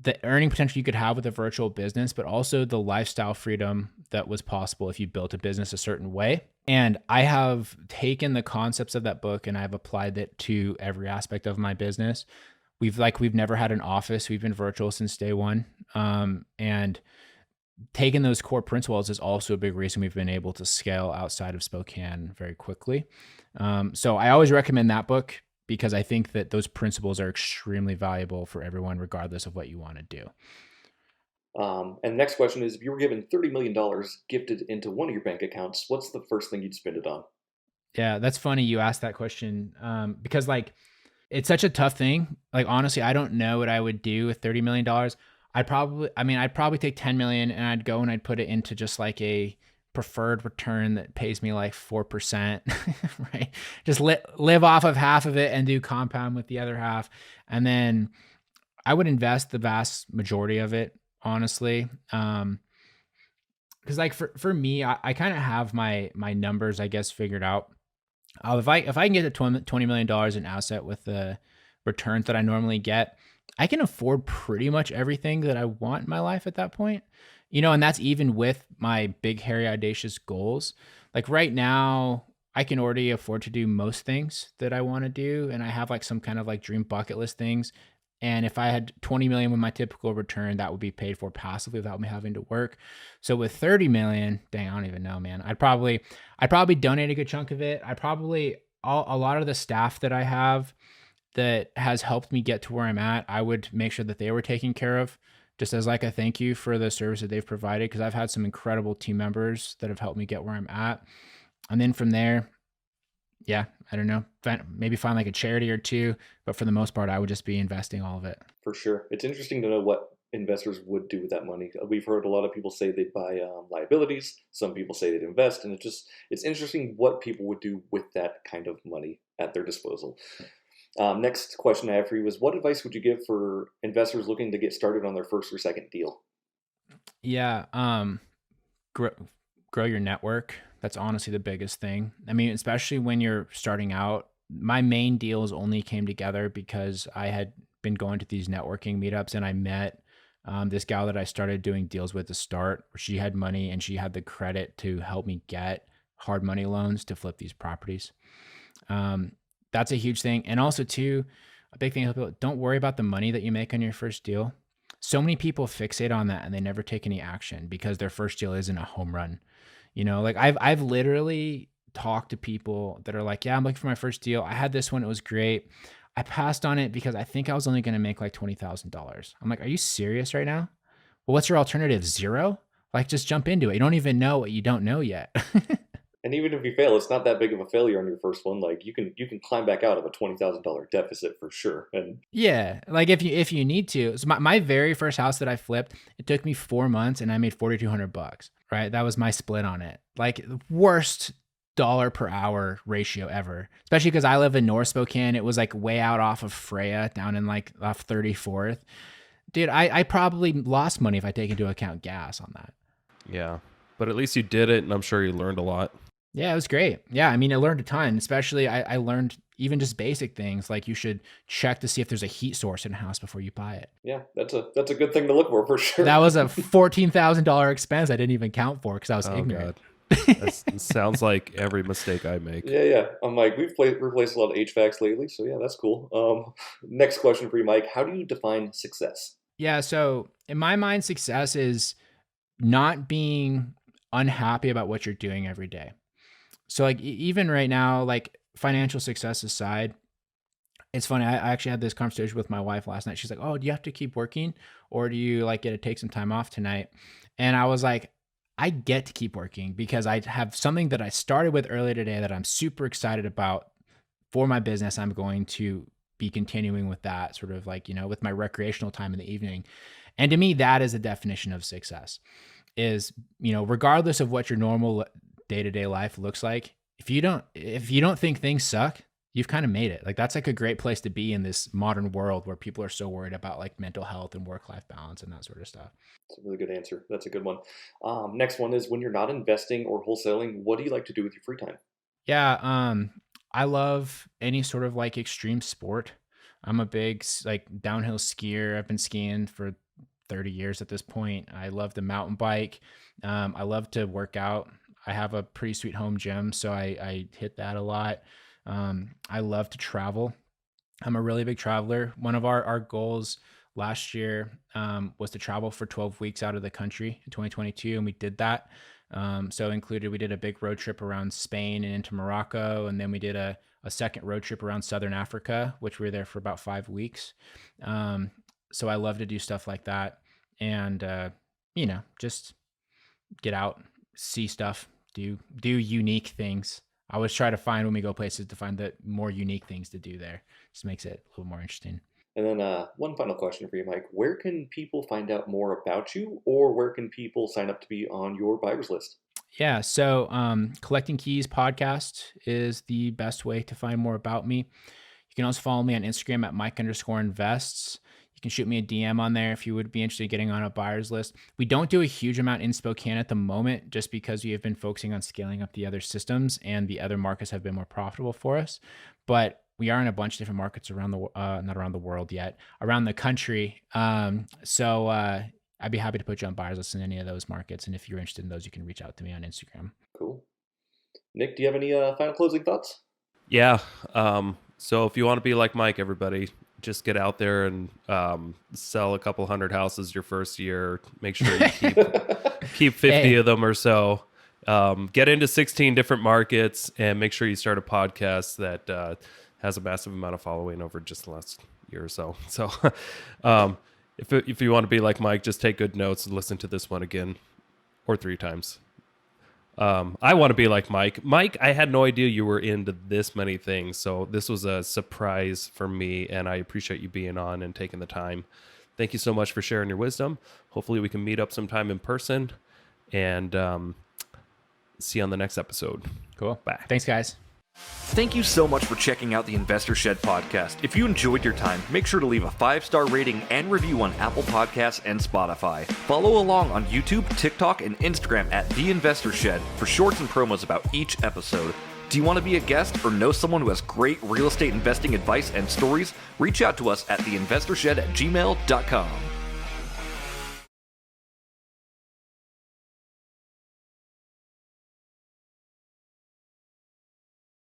The earning potential you could have with a virtual business, but also the lifestyle freedom that was possible if you built a business a certain way. And I have taken the concepts of that book and I've applied it to every aspect of my business. We've never had an office. We've been virtual since day one. And taking those core principles is also a big reason we've been able to scale outside of Spokane very quickly. So I always recommend that book because I think that those principles are extremely valuable for everyone, regardless of what you want to do. And the next question is, if you were given $30 million gifted into one of your bank accounts, what's the first thing you'd spend it on? Yeah, that's funny you asked that question because like it's such a tough thing. Like honestly, I don't know what I would do with $30 million. I'd probably take 10 million and I'd go and I'd put it into just like a preferred return that pays me like 4%, right? Just live off of half of it and do compound with the other half. And then I would invest the vast majority of it, honestly. Cause like for me, I kind of have my numbers, I guess, figured out. If I can get to $20 million in asset with the returns that I normally get, I can afford pretty much everything that I want in my life at that point. And that's even with my big, hairy, audacious goals. Like right now, I can already afford to do most things that I want to do. And I have like some kind of like dream bucket list things. And if I had 20 million with my typical return, that would be paid for passively without me having to work. So with 30 million, dang, I don't even know, man. I'd probably donate a good chunk of it. A lot of the staff that I have that has helped me get to where I'm at, I would make sure that they were taken care of just as like a thank you for the service that they've provided. Cause I've had some incredible team members that have helped me get where I'm at. And then from there, yeah, I don't know, maybe find like a charity or two, but for the most part, I would just be investing all of it. For sure. It's interesting to know what investors would do with that money. We've heard a lot of people say they'd buy liabilities. Some people say they'd invest. And it's interesting what people would do with that kind of money at their disposal. Next question I have for you is, what advice would you give for investors looking to get started on their first or second deal? Yeah. Grow your network. That's honestly the biggest thing. I mean, especially when you're starting out. My main deals only came together because I had been going to these networking meetups and I met this gal that I started doing deals with to start. She had money and she had the credit to help me get hard money loans to flip these properties. That's a huge thing. And also too, a big thing, don't worry about the money that you make on your first deal. So many people fixate on that and they never take any action because their first deal isn't a home run. Like I've literally talked to people that are like, yeah, I'm looking for my first deal. I had this one. It was great. I passed on it because I think I was only going to make like $20,000. I'm like, are you serious right now? Well, what's your alternative? Zero? Like just jump into it. You don't even know what you don't know yet. And even if you fail, it's not that big of a failure on your first one. Like you can climb back out of a $20,000 deficit for sure. And yeah, like if you need to. So my very first house that I flipped, it took me 4 months and I made $4,200. Right, that was my split on it. Like worst dollar per hour ratio ever. Especially because I live in North Spokane. It was like way out off of Freya, down in like off 34th. Dude, I probably lost money if I take into account gas on that. Yeah, but at least you did it, and I'm sure you learned a lot. Yeah, it was great. Yeah, I mean, I learned a ton. Especially, I learned even just basic things like you should check to see if there's a heat source in a house before you buy it. Yeah, that's a good thing to look for sure. That was a $14,000 expense I didn't even count for because I was ignorant. That sounds like every mistake I make. Yeah. I'm like, we've replaced a lot of HVACs lately, so yeah, that's cool. Next question for you, Mike. How do you define success? Yeah, so in my mind, success is not being unhappy about what you're doing every day. So like even right now, like financial success aside, it's funny. I actually had this conversation with my wife last night. She's like, "Oh, do you have to keep working or do you like get to take some time off tonight?" And I was like, I get to keep working because I have something that I started with earlier today that I'm super excited about for my business. I'm going to be continuing with that sort of like, with my recreational time in the evening. And to me, that is the definition of success is, regardless of what your normal day-to-day life looks like, if you don't think things suck, you've kind of made it. Like that's like a great place to be in this modern world where people are so worried about like mental health and work-life balance and that sort of stuff. That's a really good answer. That's a good one. Next one is, when you're not investing or wholesaling, what do you like to do with your free time? Yeah. I love any sort of like extreme sport. I'm a big like downhill skier. I've been skiing for 30 years at this point. I love the mountain bike. I love to work out. I have a pretty sweet home gym, so I hit that a lot. I love to travel. I'm a really big traveler. One of our goals last year was to travel for 12 weeks out of the country in 2022, and we did that. So we did a big road trip around Spain and into Morocco, and then we did a second road trip around Southern Africa, which we were there for about 5 weeks. So I love to do stuff like that, and just get out, see stuff, do unique things. I always try to find, when we go places, to find the more unique things to do there. Just makes it a little more interesting. And then one final question for you, Mike. Where can people find out more about you, or where can people sign up to be on your buyers list? Yeah, so Collecting Keys podcast is the best way to find more about me. You can also follow me on Instagram at Mike_invests. You can shoot me a DM on there if you would be interested in getting on a buyer's list. We don't do a huge amount in Spokane at the moment, just because we have been focusing on scaling up the other systems, and the other markets have been more profitable for us. But we are in a bunch of different markets around not around the world yet, around the country. So I'd be happy to put you on buyers list in any of those markets. And if you're interested in those, you can reach out to me on Instagram. Cool. Nick, do you have any final closing thoughts? Yeah. So if you want to be like Mike, everybody, just get out there and sell a couple hundred houses your first year. Make sure you keep 50 of them or so. Get into 16 different markets, and make sure you start a podcast that has a massive amount of following over just the last year or so. So if you want to be like Mike, just take good notes and listen to this one again or 3 times. I want to be like Mike. Mike, I had no idea you were into this many things, so this was a surprise for me, and I appreciate you being on and taking the time. Thank you so much for sharing your wisdom. Hopefully we can meet up sometime in person, and see you on the next episode. Cool. Bye. Thanks, guys. Thank you so much for checking out the Investor Shed podcast. If you enjoyed your time, make sure to leave a 5-star rating and review on Apple Podcasts and Spotify. Follow along on YouTube, TikTok, and Instagram at The Investor Shed for shorts and promos about each episode. Do you want to be a guest or know someone who has great real estate investing advice and stories? Reach out to us at theinvestorshed@gmail.com.